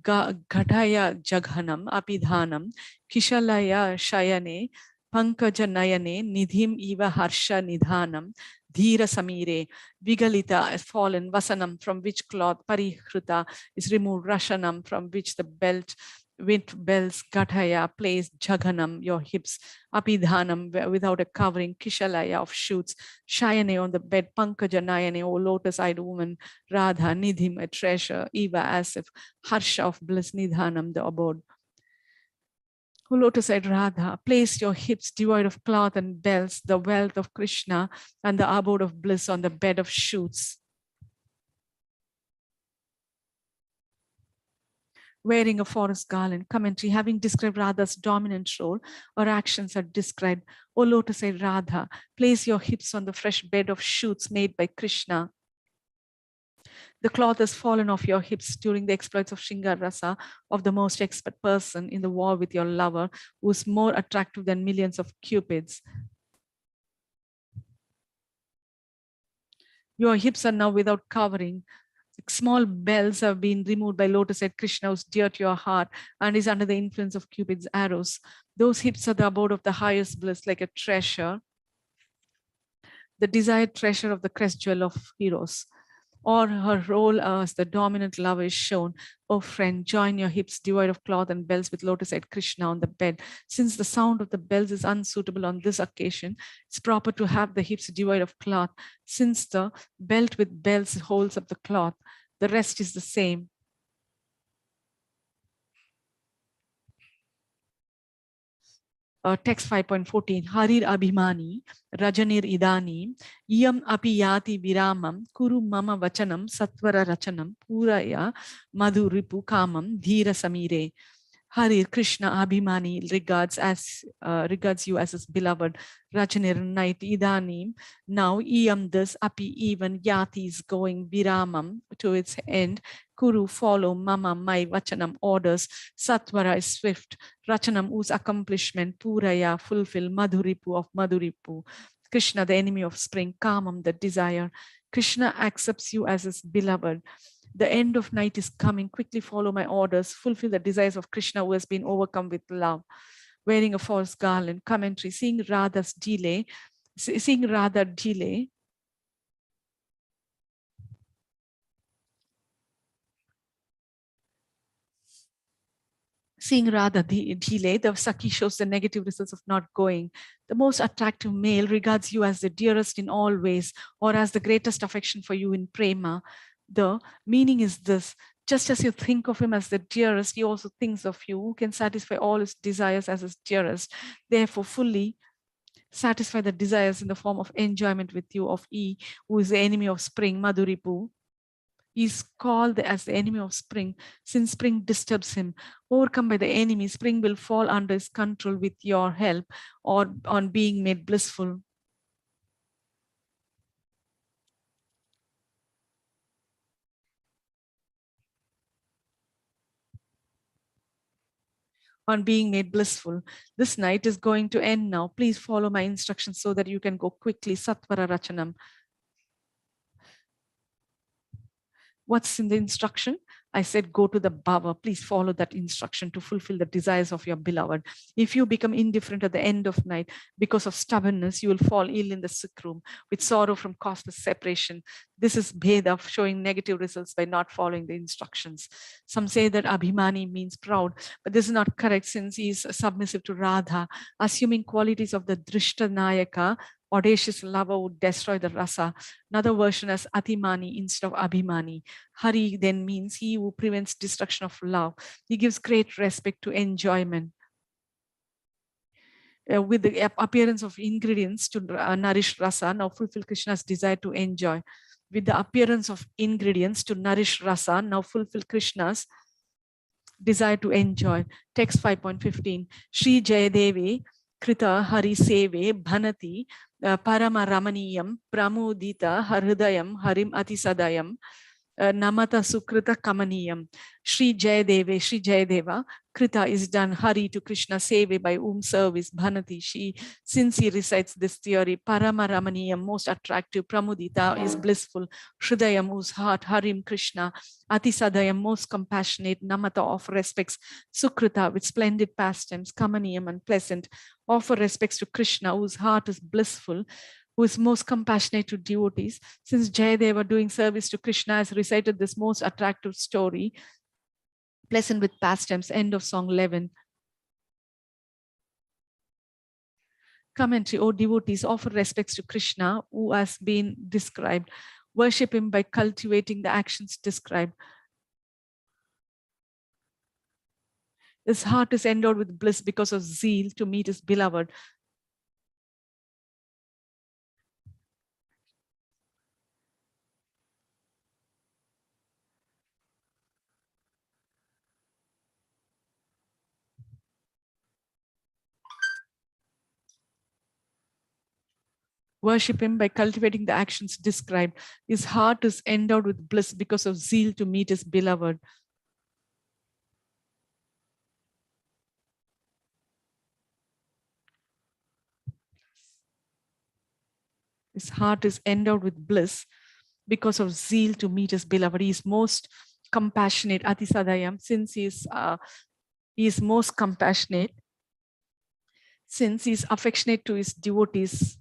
A: Ghadaya Jaghanam Apidhanam Kishalaya Shayane Pankaja Nayane Nidhim Iva Harsha Nidhanam Dhira Samire. Vigalita is fallen, Vasanam from which cloth, Parihruta is removed, Rashanam from which the belt with bells, Gathaya, place Jaghanam, your hips, Apidhanam, without a covering, Kishalaya of shoots, Shayane on the bed, Pankaja Nayane, O lotus-eyed woman, Radha, Nidhim, a treasure, Eva, as if, Harsha of bliss, Nidhanam, the abode. O lotus-eyed Radha, place your hips devoid of cloth and bells, the wealth of Krishna and the abode of bliss on the bed of shoots. Wearing a forest garland. Commentary, having described Radha's dominant role, or actions are described. O lotus-eyed Radha, place your hips on the fresh bed of shoots made by Krishna. The cloth has fallen off your hips during the exploits of Shringar Rasa of the most expert person in the war with your lover, who is more attractive than millions of cupids. Your hips are now without covering. Small bells have been removed by lotus-eyed Krishna, who's dear to your heart and is under the influence of Cupid's arrows. Those hips are the abode of the highest bliss, like a treasure, the desired treasure of the crest jewel of heroes. or her role as the dominant lover is shown. Oh friend, join your hips devoid of cloth and bells with lotus-eyed Krishna on the bed. Since the sound of the bells is unsuitable on this occasion, it's proper to have the hips devoid of cloth. Since the belt with bells holds up the cloth, the rest is the same. Text 5.14, Harir Abhimani, Rajanir Idani, Iyam api yati viramam, Kuru mama vachanam, Satvara rachanam, Puraya, Madhuripu kamam, Dhira samire. Harir Krishna Abhimani regards you as his beloved. Rajanir night Idanim. Now Iyam this api even Yati is going Viramam to its end. Kuru follow Mama my Vachanam orders. Satvara is swift. Rachanam whose accomplishment. Puraya fulfill. Madhuripu of Madhuripu. Krishna the enemy of spring. Kamam the desire. Krishna accepts you as his beloved. The end of night is coming. Quickly follow my orders. Fulfill the desires of Krishna who has been overcome with love. Wearing a false garland. Commentary. Seeing Radha's delay. Seeing Radha delay. Seeing Radha delay, the Sakhi shows the negative results of not going. The most attractive male regards you as the dearest in all ways or as the greatest affection for you in prema. The meaning is this: just as you think of him as the dearest, he also thinks of you, who can satisfy all his desires as his dearest. Therefore, fully satisfy the desires in the form of enjoyment with you of E, who is the enemy of spring, Madhuripu. He is called as the enemy of spring, since spring disturbs him. Overcome by the enemy, spring will fall under his control with your help or on being made blissful. On being made blissful. This night is going to end now. Please follow my instructions so that you can go quickly. Satvara Rachanam. What's in the instruction? I said, go to the Bhava. Please follow that instruction to fulfill the desires of your beloved. If you become indifferent at the end of night because of stubbornness, you will fall ill in the sick room with sorrow from causeless separation. This is Bheda, showing negative results by not following the instructions. Some say that Abhimani means proud, but this is not correct since he is submissive to Radha, assuming qualities of the Drishta Nayaka. Audacious lover would destroy the rasa. Another version as Atimani instead of Abhimani. Hari then means he who prevents destruction of love. He gives great respect to enjoyment. With the appearance of ingredients to nourish rasa, now fulfill Krishna's desire to enjoy. With the appearance of ingredients to nourish rasa, now fulfill Krishna's desire to enjoy. Text 5.15. Sri Jayadevi Krita Hari Seve Bhanati Parama Ramaniyam Pramudita Hridayam Harim Atisadayam Namata Sukrita Kamaniyam. Sri Jayadeva, Krita is done, Hari to Krishna, Seve by whom service, Bhanati, she, since he recites this theory, Parama Ramaniyam, most attractive, Pramudita is blissful, Hridayam, whose heart, Harim Krishna, Atisadayam, most compassionate, Namata, offer respects, Sukrita, with splendid pastimes, Kamaniyam, and pleasant, offer respects to Krishna, whose heart is blissful, who is most compassionate to devotees. Since Jayadeva, doing service to Krishna, has recited this most attractive story, pleasant with pastimes, end of song 11. Commentary, O devotees, offer respects to Krishna, who has been described. Worship him by cultivating the actions described. His heart is endowed with bliss because of zeal to meet his beloved. Worship him by cultivating the actions described. His heart is endowed with bliss because of zeal to meet his beloved. His heart is endowed with bliss because of zeal to meet his beloved. He is most compassionate, Atisadayam, since he is most compassionate, since he is affectionate to his devotees.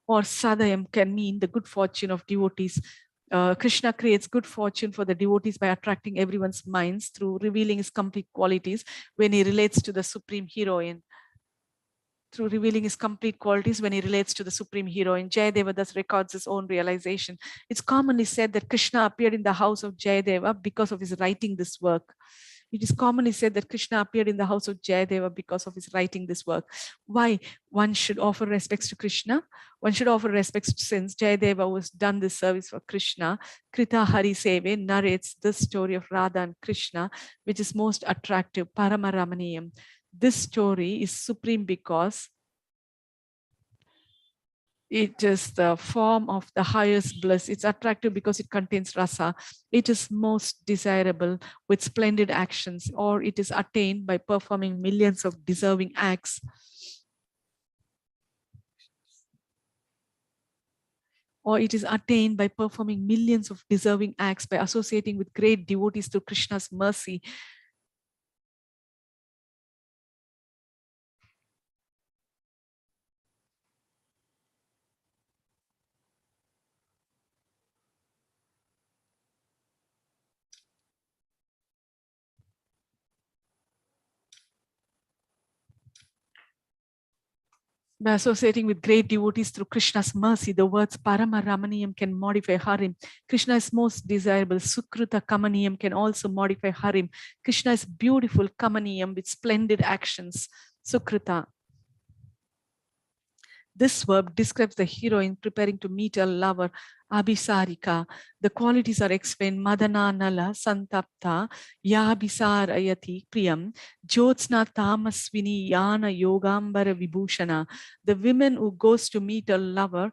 A: or Sadayam can mean the good fortune of devotees. Krishna creates good fortune for the devotees by attracting everyone's minds through revealing his complete qualities when he relates to the supreme heroine. Through revealing his complete qualities when he relates to the supreme heroine. Jayadeva thus records his own realization. It's commonly said that Krishna appeared in the house of Jayadeva because of his writing this work. It is commonly said that Krishna appeared in the house of Jayadeva because of his writing this work. Why one should offer respects to Krishna? One should offer respects since Jayadeva was done this service for Krishna. Krita Hari Seve narrates this story of Radha and Krishna, which is most attractive, Paramaramaniyam. This story is supreme because it is the form of the highest bliss. It's attractive because it contains rasa. It is most desirable with splendid actions, or it is attained by performing millions of deserving acts. Or it is attained by performing millions of deserving acts by associating with great devotees through Krishna's mercy. By associating with great devotees through Krishna's mercy, the words Parama Ramaniyam can modify Harim. Krishna is most desirable. Sukruta Kamaniyam can also modify Harim. Krishna is beautiful, Kamaniyam, with splendid actions. Sukruta. This verb describes the heroine preparing to meet her lover, Abhisarika. The qualities are explained: Madana Nala Santapta, Yabhisarayati Priyam, Jyotsna Tamasvini Yana Yogambara Vibhushana. The woman who goes to meet her lover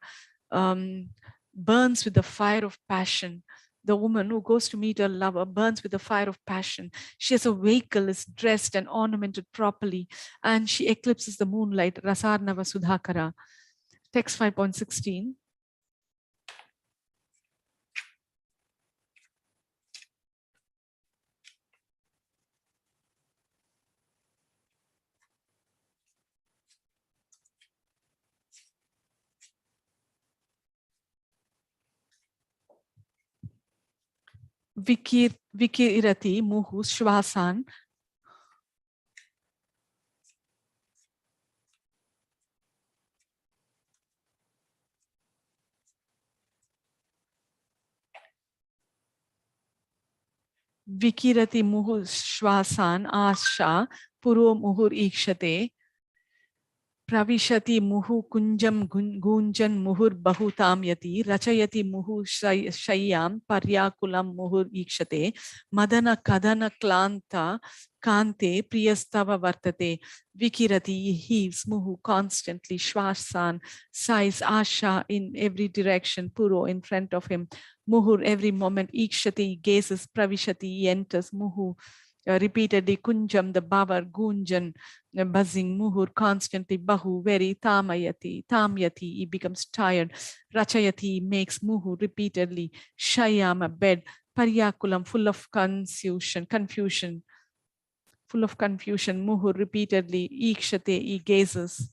A: burns with the fire of passion. The woman who goes to meet her lover burns with the fire of passion. She has a vehicle, is dressed and ornamented properly, and she eclipses the moonlight. Rasarnava Sudhakara. Text 5.16. Vikirati Muhu Shvasan. Vikirati Muhu Shvasan Asha Puro Muhur Ikshate. Pravishati Muhu Kunjam Gunjan Muhur Bahutam Yati Rachayati Muhu Shayam Paryakulam Muhur Ikshate Madana Kadana Klanta Kante Priyastava Vartate. Vikirati heaves Muhu constantly. Shwasan sighs. Asha in every direction. Puro in front of him. Muhur every moment. Ikshati gazes. Pravishati enters. Muhu repeatedly. Kunjam the babar. Gunjan buzzing. Muhur constantly. Bahu very. Tamayati tamyati he becomes tired. Rachayati makes. Muhu repeatedly. Shayam a bed. Paryakulam full of confusion. Full of confusion. Muhur repeatedly. Ikshate he gazes.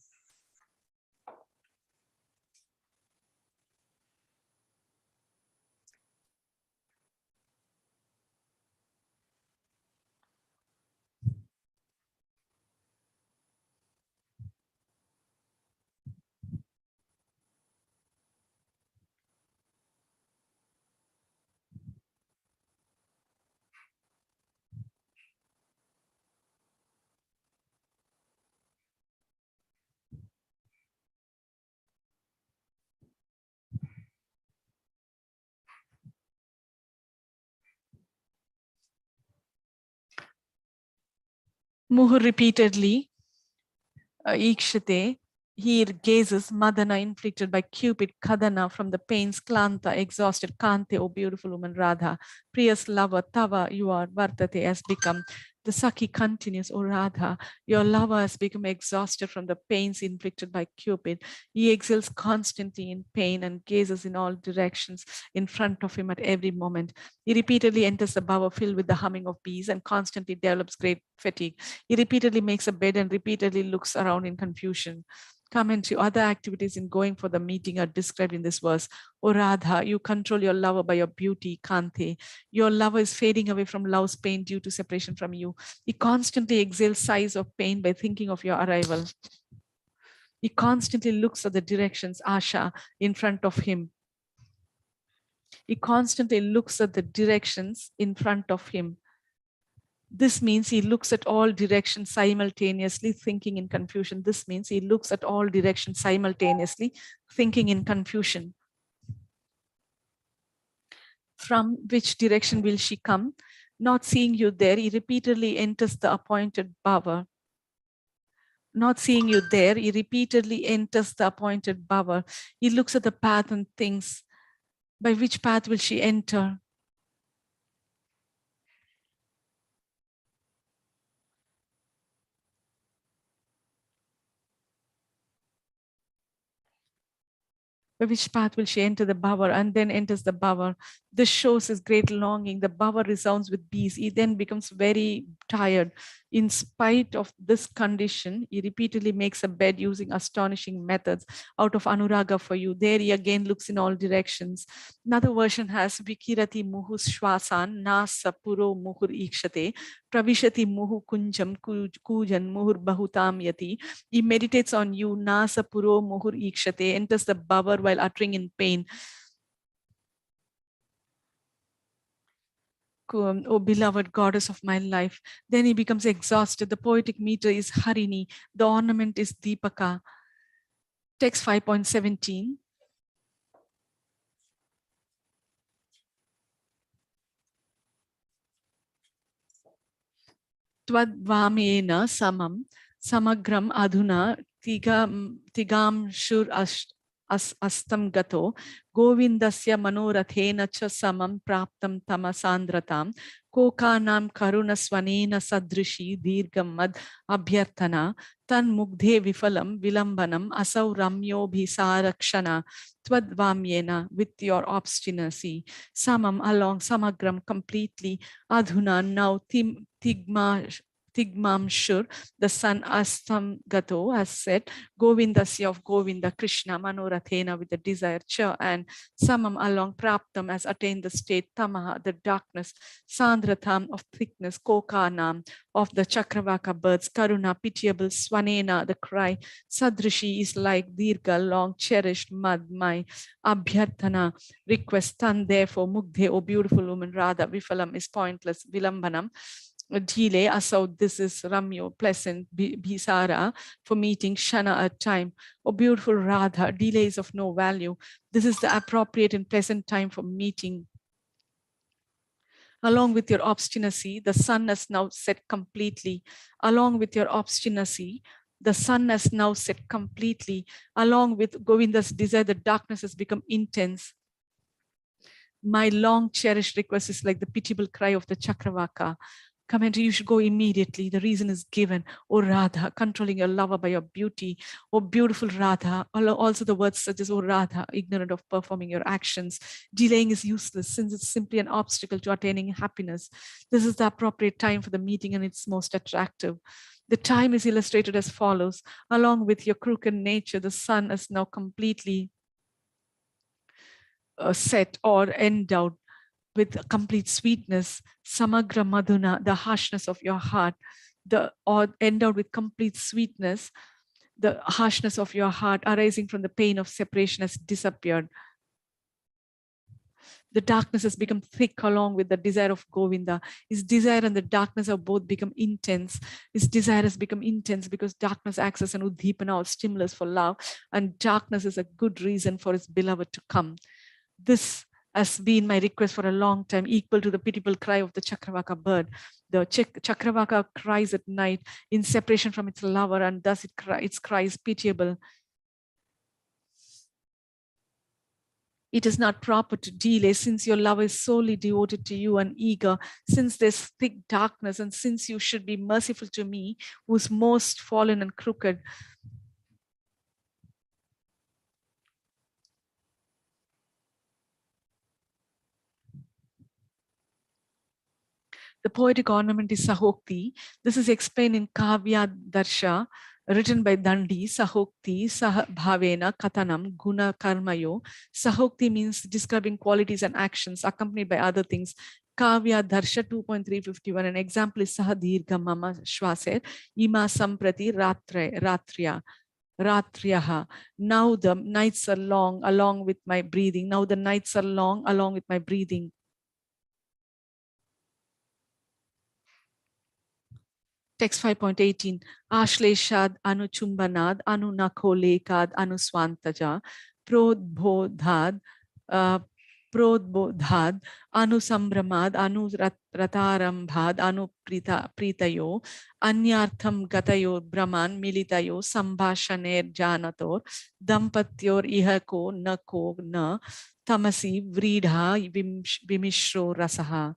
A: Muhur repeatedly. Ikshate, he gazes. Madana inflicted by Cupid. Kadana from the pains. Klanta exhausted. Kante, O beautiful woman. Radha, Priya's lover. Tava, you are. Vartate has become. The Saki continues, O Radha, your lover has become exhausted from the pains inflicted by Cupid. He exhales constantly in pain and gazes in all directions in front of him at every moment. He repeatedly enters the bower filled with the humming of bees and constantly develops great fatigue. He repeatedly makes a bed and repeatedly looks around in confusion. Commentary. Other activities in going for the meeting are described in this verse. O Radha, you control your lover by your beauty, Kante. Your lover is fading away from love's pain due to separation from you. He constantly exhales sighs of pain by thinking of your arrival. He constantly looks at the directions, Asha, in front of him. He constantly looks at the directions in front of him. This means he looks at all directions simultaneously, thinking in confusion. This means he looks at all directions simultaneously, thinking in confusion. From which direction will she come? Not seeing you there, he repeatedly enters the appointed bhava. Not seeing you there, he repeatedly enters the appointed bhava. He looks at the path and thinks, by which path will she enter? By which path will she enter the bhava, and then enters the bhava. This shows his great longing. The bhava resounds with bees. He then becomes very tired. In spite of this condition, he repeatedly makes a bed using astonishing methods out of anuraga for you. There he again looks in all directions. Another version has Vikirati muhu shwasan na sapuro muhur ikshate pravishati muhu kunjam kujan muhur bahutam yati. He meditates on you, nasa puro muhur ikshate, enters the bhava while uttering in pain. Oh beloved goddess of my life. Then he becomes exhausted. The poetic meter is Harini. The ornament is Deepaka. Text 5.17. Twadvamena samam samagram adhuna tigam shur astam gato govindasya manorathena cha samam praptam tamasandratam kokanam karuna swanena sadrishi dirgam mad abhyarthana tan mugdhe vifalam vilambanam asau ramyo bhisarakshana twadvamyena, with your obstinacy, samam, along, samagram, completely, adhuna, now, Tigmam Shur, the son Astam Gato has said, Govindasya of Govinda, Krishna, Manorathena with the desire, Cha, and Samam along Praptam has attained the state, Tamaha, the darkness, Sandratham of thickness, Kokanam of the Chakravaka birds, Karuna, pitiable, Swanena, the cry, Sadrishi is like Dirga, long cherished, Mad, my Abhyarthana, request, Tan, therefore, Mugdhe, O beautiful woman, Radha, Vifalam is pointless, Vilambanam, delay, so this is Ramyo, pleasant, Bhisara, for meeting, Shana, a time. Oh, beautiful Radha, delay is of no value. This is the appropriate and pleasant time for meeting. Along with your obstinacy, the sun has now set completely. Along with your obstinacy, the sun has now set completely. Along with Govinda's desire, the darkness has become intense. My long cherished request is like the pitiable cry of the Chakravaka. Commentary, you should go immediately. The reason is given. O Radha, controlling your lover by your beauty. O beautiful Radha. Also the words such as, O Radha, ignorant of performing your actions. Delaying is useless since it's simply an obstacle to attaining happiness. This is the appropriate time for the meeting and it's most attractive. The time is illustrated as follows. Along with your crooked nature, the sun is now completely set or endowed with complete sweetness, samagra madhuna, the harshness of your heart, or endowed with complete sweetness, the harshness of your heart arising from the pain of separation has disappeared. The darkness has become thick along with the desire of Govinda. His desire and the darkness have both become intense. His desire has become intense because darkness acts as an udhipana or stimulus for love, and darkness is a good reason for his beloved to come. This has been my request for a long time, equal to the pitiable cry of the Chakravaka bird. The Chakravaka cries at night in separation from its lover, and thus its cry is pitiable. It is not proper to delay since your lover is solely devoted to you and eager, since there's thick darkness, and since you should be merciful to me, who's most fallen and crooked. The poetic ornament is Sahokti. This is explained in Kavya Darsha, written by Dandi. Sahokti, Sahabhavena, Katanam, Guna Karmayo. Sahokti means describing qualities and actions accompanied by other things. Kavya Darsha 2.351. An example is Sahadirga Mama Shwaser, Ima Samprati Ratriya. Ratriyaha. Now the nights are long along with my breathing. Now the nights are long along with my breathing. Text 5.18. Ashleshad anuchumbanad anunakholekad anuswantaja prodbodhad prodbodhad anusambramad anuраtarambhad anupritayo anyartham gatayo brahman militayo sambhashaner janator dampatyor ihako nako na tamasi vridha vimishro rasaha.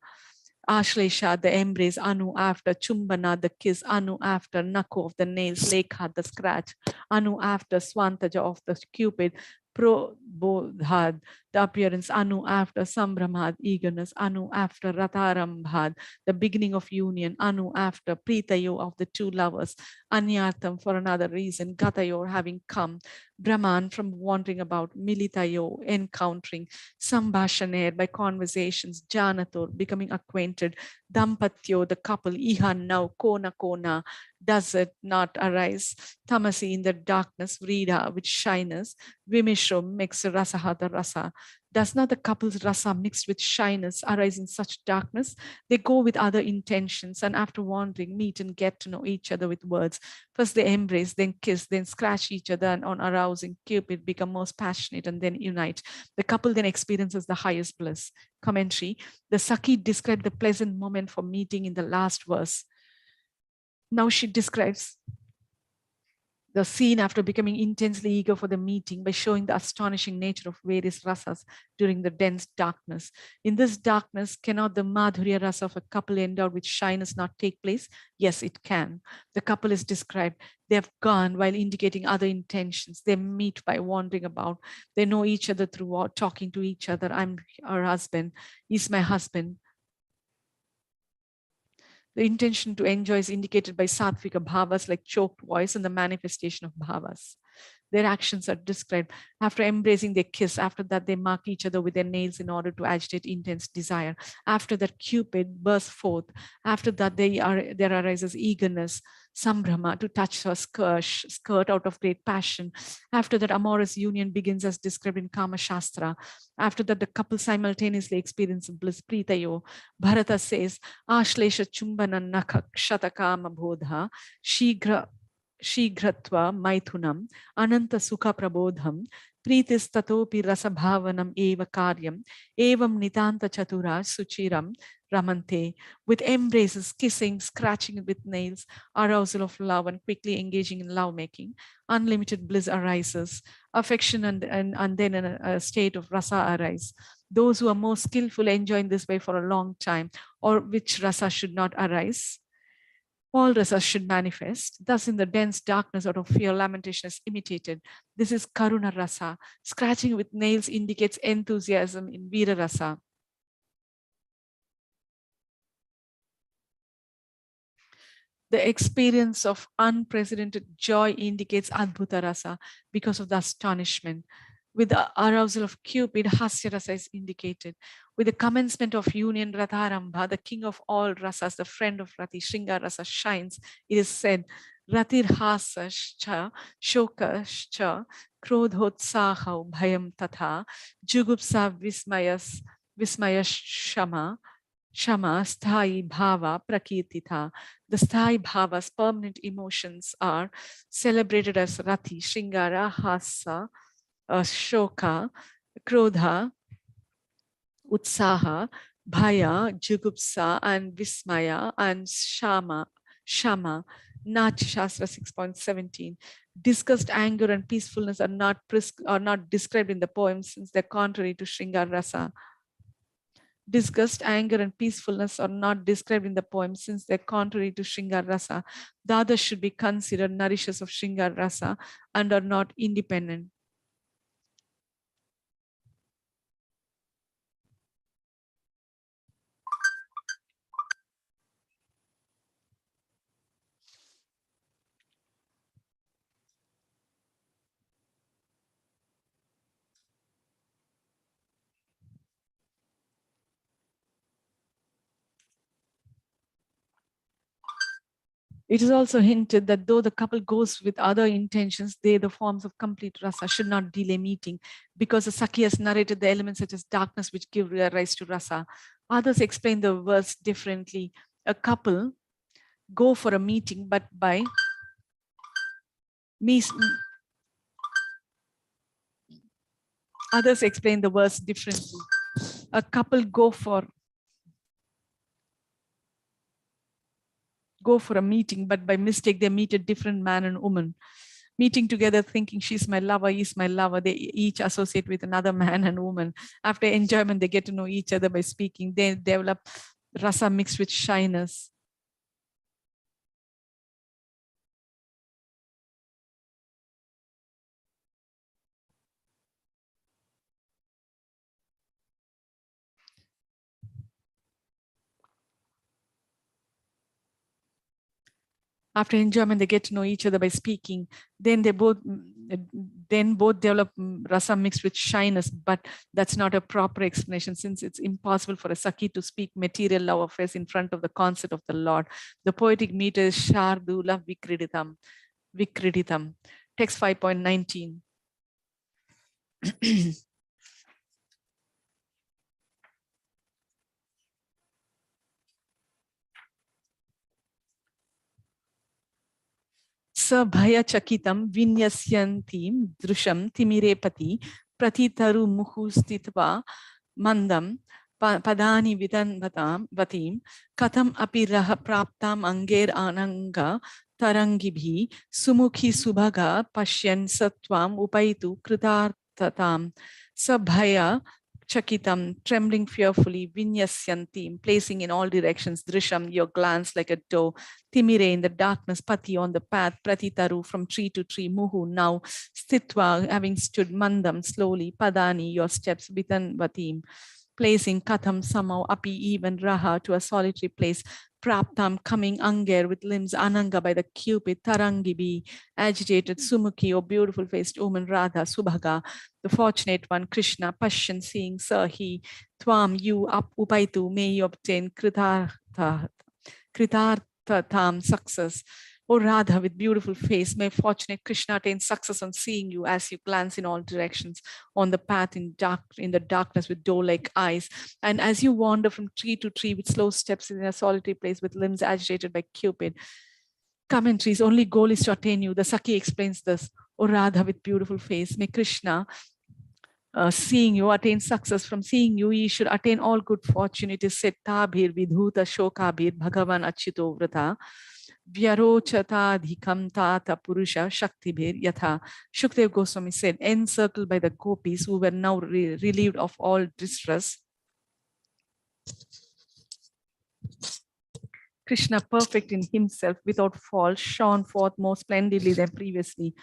A: Ashlesha, the embrace, Anu after, Chumbana, the kiss, Anu after, Nako of the nails, Lekha, the scratch, Anu after, Swantaja of the cupid, Probodhad, the appearance, Anu after, Sambramad, eagerness, Anu after, Ratarambhad, the beginning of union, Anu after, Pritayo of the two lovers, Anyartham for another reason, Gatayor having come, Brahman from wandering about, Militayo encountering, Sambhashaner by conversations, Janator becoming acquainted, Dampatyo the couple, Ihan now, Kona Kona, does it not arise? Tamasi in the darkness, Vrida with shyness, Vimishro mixed Rasaha the rasa. Does not the couple's rasa mixed with shyness arise in such darkness? They go with other intentions and after wandering meet and get to know each other with words. First they embrace, then kiss, then scratch each other and on arousing Cupid become most passionate and then unite. The couple then experiences the highest bliss. Commentary. The Saki described the pleasant moment for meeting in the last verse. Now she describes the scene after becoming intensely eager for the meeting by showing the astonishing nature of various rasas during the dense darkness. In this darkness, cannot the madhurya rasa of a couple endowed with shyness not take place? Yes, it can. The couple is described. They have gone while indicating other intentions. They meet by wandering about. They know each other through talking to each other. I'm her husband. He's my husband. The intention to enjoy is indicated by sattvika bhavas like choked voice and the manifestation of bhavas. Their actions are described. After embracing, they kiss. After that, they mark each other with their nails in order to agitate intense desire. After that, Cupid bursts forth. After that, there arises eagerness, sambrama, to touch her skirt out of great passion. After that, amorous union begins as described in Kama Shastra. After that, the couple simultaneously experience bliss, pritayo. Bharata says, Ashlesha chumbana nakha kshatakama bodha, shigra शीघ्रत्वा मैथुनम अनंत सुख प्रबोधम प्रीतिस्ततोपि रसभावनम एव कार्यम एवं नितांत चतुरा सुचिरम ramante. With embraces, kissing, scratching with nails, arousal of love and quickly engaging in lovemaking, unlimited bliss arises. Affection and then a state of rasa arise. Those who are most skillful enjoy in this way for a long time, or which rasa should not arise? All rasas should manifest. Thus, in the dense darkness out of fear, lamentation is imitated. This is Karuna rasa. Scratching with nails indicates enthusiasm in Vira rasa. The experience of unprecedented joy indicates Adbhuta rasa because of the astonishment. With the arousal of Cupid, Hasya rasa is indicated. With the commencement of union, Ratharambha, the king of all rasas, the friend of Rati, Shringa rasa shines. It is said, Ratir hasascha, shokascha, krodhotsahau bhayam tatha, jugupsa vismayas shama, Shama, Sthai Bhava, Prakirtitha. The Sthai Bhavas, permanent emotions, are celebrated as Rati, Shringara, Hasa, Shoka, Krodha, Utsaha, Bhaya, Jugupsa, and Vismaya, and Shama. Natya Shastra 6.17. Discussed anger and peacefulness are not described in the poem since they're contrary to Shringar Rasa. Disgust, anger, and peacefulness are not described in the poem since they're contrary to Shringar Rasa. The others should be considered nourishes of Shringar Rasa and are not independent. It is also hinted that though the couple goes with other intentions, they, the forms of complete rasa, should not delay meeting, because the Sakhi has narrated the elements such as darkness which give rise to rasa. Others explain the verse differently. A couple go for a meeting, but by others explain the verse differently. A couple go for a meeting, but by mistake they meet a different man and woman. Meeting together thinking she's my lover, he's my lover, they each associate with another man and woman. After enjoyment, they get to know each other by speaking. They develop rasa mixed with shyness. After enjoyment, they get to know each other by speaking. Then both develop rasa mixed with shyness, but that's not a proper explanation, since it's impossible for a Sakhi to speak material love affairs in front of the concept of the Lord. The poetic meter is Shardula Vikriditam. Vikriditam. Text 5.19. Sabhaya chakitam vinyasyantim drusham timirepati pratitaru muhustitva mandam padani vidanvatam vatim katam api raha praptam anger ananga tarangibhi sumukhi subhaga pashyan satvam upaitu kritartatam. Sabhaya chakitam, trembling fearfully, vinyasyantim, placing in all directions, drisham, your glance like a doe, timire, in the darkness, pati, on the path, pratitaru, from tree to tree, muhu, now, stitva, having stood, mandam, slowly, padani, your steps, vitanvatim, placing, katham, somehow, api, even, raha, to a solitary place, praptam, coming, anger, with limbs, ananga, by the cupid, tarangibi, agitated, sumukhi, or beautiful faced woman, radha, subhaga, the fortunate one, Krishna, Pashyan, seeing, sir, he, Twam, you, up, upaitu, may you obtain kritarthatam, success. O Radha, with beautiful face, may fortunate Krishna attain success on seeing you as you glance in all directions on the path in the darkness with doe-like eyes. And as you wander from tree to tree with slow steps in a solitary place with limbs agitated by Cupid. Commentaries, only goal is to attain you. The Sakhi explains this. O Radha, with beautiful face, may Krishna seeing you attain success. From seeing you, he should attain all good fortune. It is said, Tabhir vidhuta shokabhir bhagavan achito vrata vyarochatadhikam tata purusha shaktibhir yatha. Shukdev Goswami said, encircled by the gopis who were now relieved of all distress, Krishna, perfect in himself, without fault, shone forth more splendidly than previously.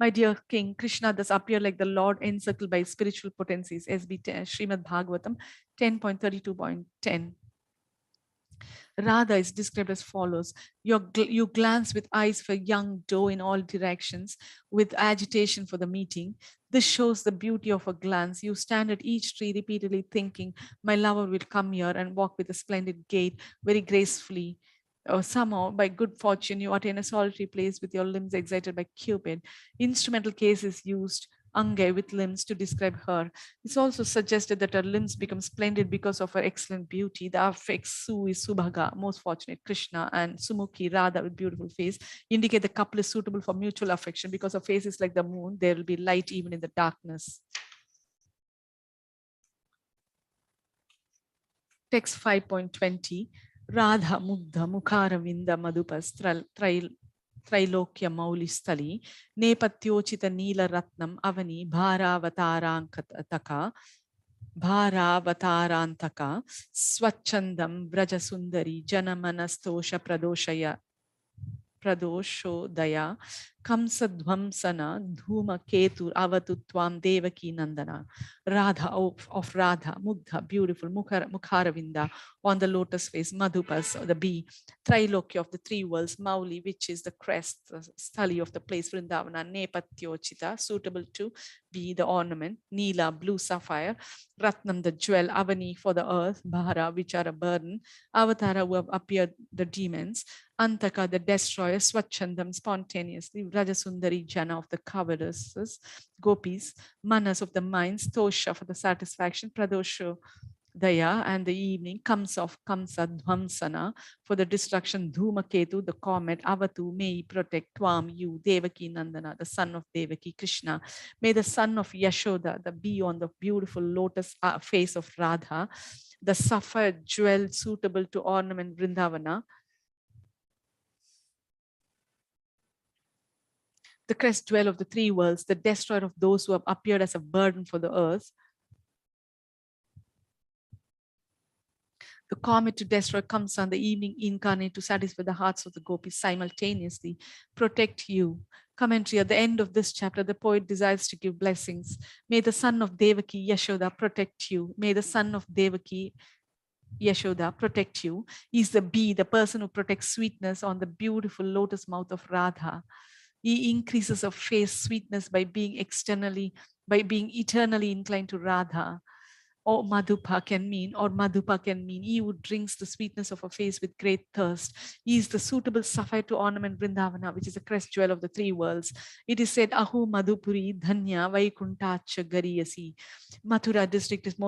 A: My dear King, Krishna does appear like the Lord encircled by spiritual potencies. SB Srimad Bhagavatam 10.32.10. Radha is described as follows. You glance with eyes for young doe in all directions, with agitation for the meeting. This shows the beauty of a glance. You stand at each tree repeatedly thinking, my lover will come here, and walk with a splendid gait, very gracefully. Or somehow, by good fortune, you attain a solitary place with your limbs excited by Cupid. Instrumental case is used, Ange, with limbs, to describe her. It's also suggested that her limbs become splendid because of her excellent beauty. The affix Su is Subhaga, most fortunate Krishna, and Sumukhi, Radha, with beautiful face, indicate the couple is suitable for mutual affection. Because her face is like the moon, there will be light even in the darkness. Text 5.20. Radha Mugdha Mukharavinda Madhupas Trailokya Maulistali Nepatyochita Neela Ratnam Avani Bharavatarankataka Swachandam Vrajasundari Janamanastosha Pradoshodaya Kamsa Dvamsana Dhuma Ketu Avatu Tvam Devaki Nandana. Radha of Radha, Mugdha, beautiful, Mukharavinda on the lotus face, Madhupas, the bee, Trilokya of the three worlds, Mauli, which is the crest, the stali of the place, Vrindavana, Nepatyochita, suitable to be the ornament, Neela, blue sapphire, Ratnam, the jewel, Avani for the earth, Bhara, which are a burden, Avatara, who have appeared the demons, Antaka, the destroyer, Swachandam, spontaneously, Rajasundari, Jana of the cowardices, Gopis, Manas of the minds, Tosha for the satisfaction, Pradosho, Daya, and the evening comes of Kamsa Dvamsana for the destruction, Dhumaketu, the comet, Avatu, may he protect Tvam, you, Devaki Nandana, the son of Devaki, Krishna. May the son of Yashoda, the bee on the beautiful lotus face of Radha, the sapphire jewel suitable to ornament Vrindavana, the crest jewel of the three worlds, the destroyer of those who have appeared as a burden for the earth, the comet to destroy comes on the evening incarnate to satisfy the hearts of the gopis simultaneously, protect you. Commentary at the end of this chapter, the poet desires to give blessings. May the son of Devaki, Yashoda, protect you. May the son of Devaki, Yashoda, protect you. He's the bee, the person who protects sweetness on the beautiful lotus mouth of Radha. He increases of face sweetness by being eternally inclined to Radha. Or Madhupa can mean, he who drinks the sweetness of a face with great thirst. He is the suitable sapphire to ornament Vrindavana, which is the crest jewel of the three worlds. It is said, Ahu Madhupuri Dhanya Vaikuntacha Gariyasi. Mathura district is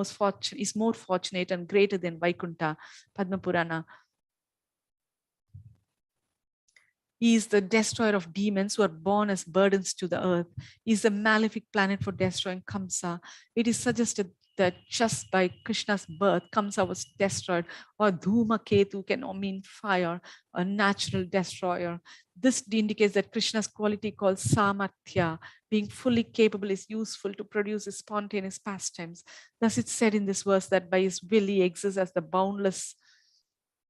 A: more fortunate and greater than Vaikunta, Padma Purana. He is the destroyer of demons who are born as burdens to the earth. He is the malefic planet for destroying Kamsa. It is suggested that just by Krishna's birth, Kamsa was destroyed, or Dhuma Ketu can mean fire, a natural destroyer. This indicates that Krishna's quality called Samatya, being fully capable, is useful to produce his spontaneous pastimes. Thus it's said in this verse that by his will he exists as the boundless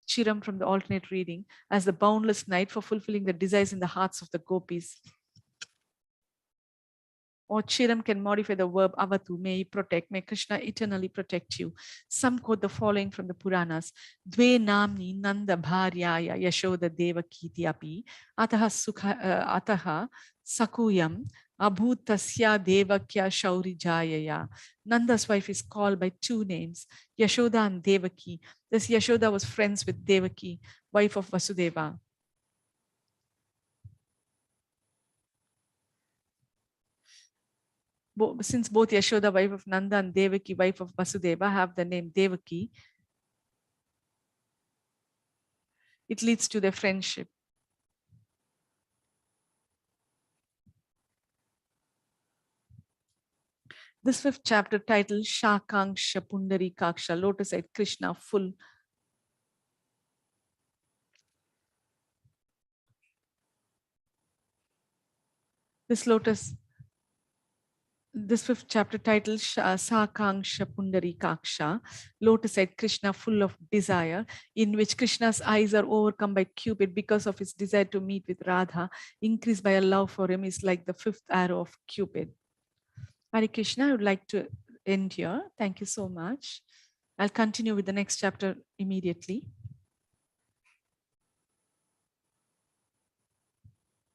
A: Chiram from the alternate reading, as the boundless night for fulfilling the desires in the hearts of the gopis. Or Chiram can modify the verb avatu, may he protect, may Krishna eternally protect you. Some quote the following from the Puranas. Dve namni nanda bharyaya yashoda devakiti api ataha sakuyam abhutasya devakya shaurijayaya. Nanda's wife is called by two names, Yashoda and Devaki. This Yashoda was friends with Devaki, wife of Vasudeva. Since both Yashoda, wife of Nanda, and Devaki, wife of Vasudeva, have the name Devaki, it leads to their friendship. This fifth chapter titled Shakanksha Pundari Kaksha, lotus-eyed Krishna, full. This fifth chapter titled Sakanksha Pundari Kaksha, lotus-eyed Krishna full of desire, in which Krishna's eyes are overcome by Cupid because of his desire to meet with Radha, increased by a love for him, is like the fifth arrow of Cupid. Hare Krishna, I would like to end here. Thank you so much. I'll continue with the next chapter immediately.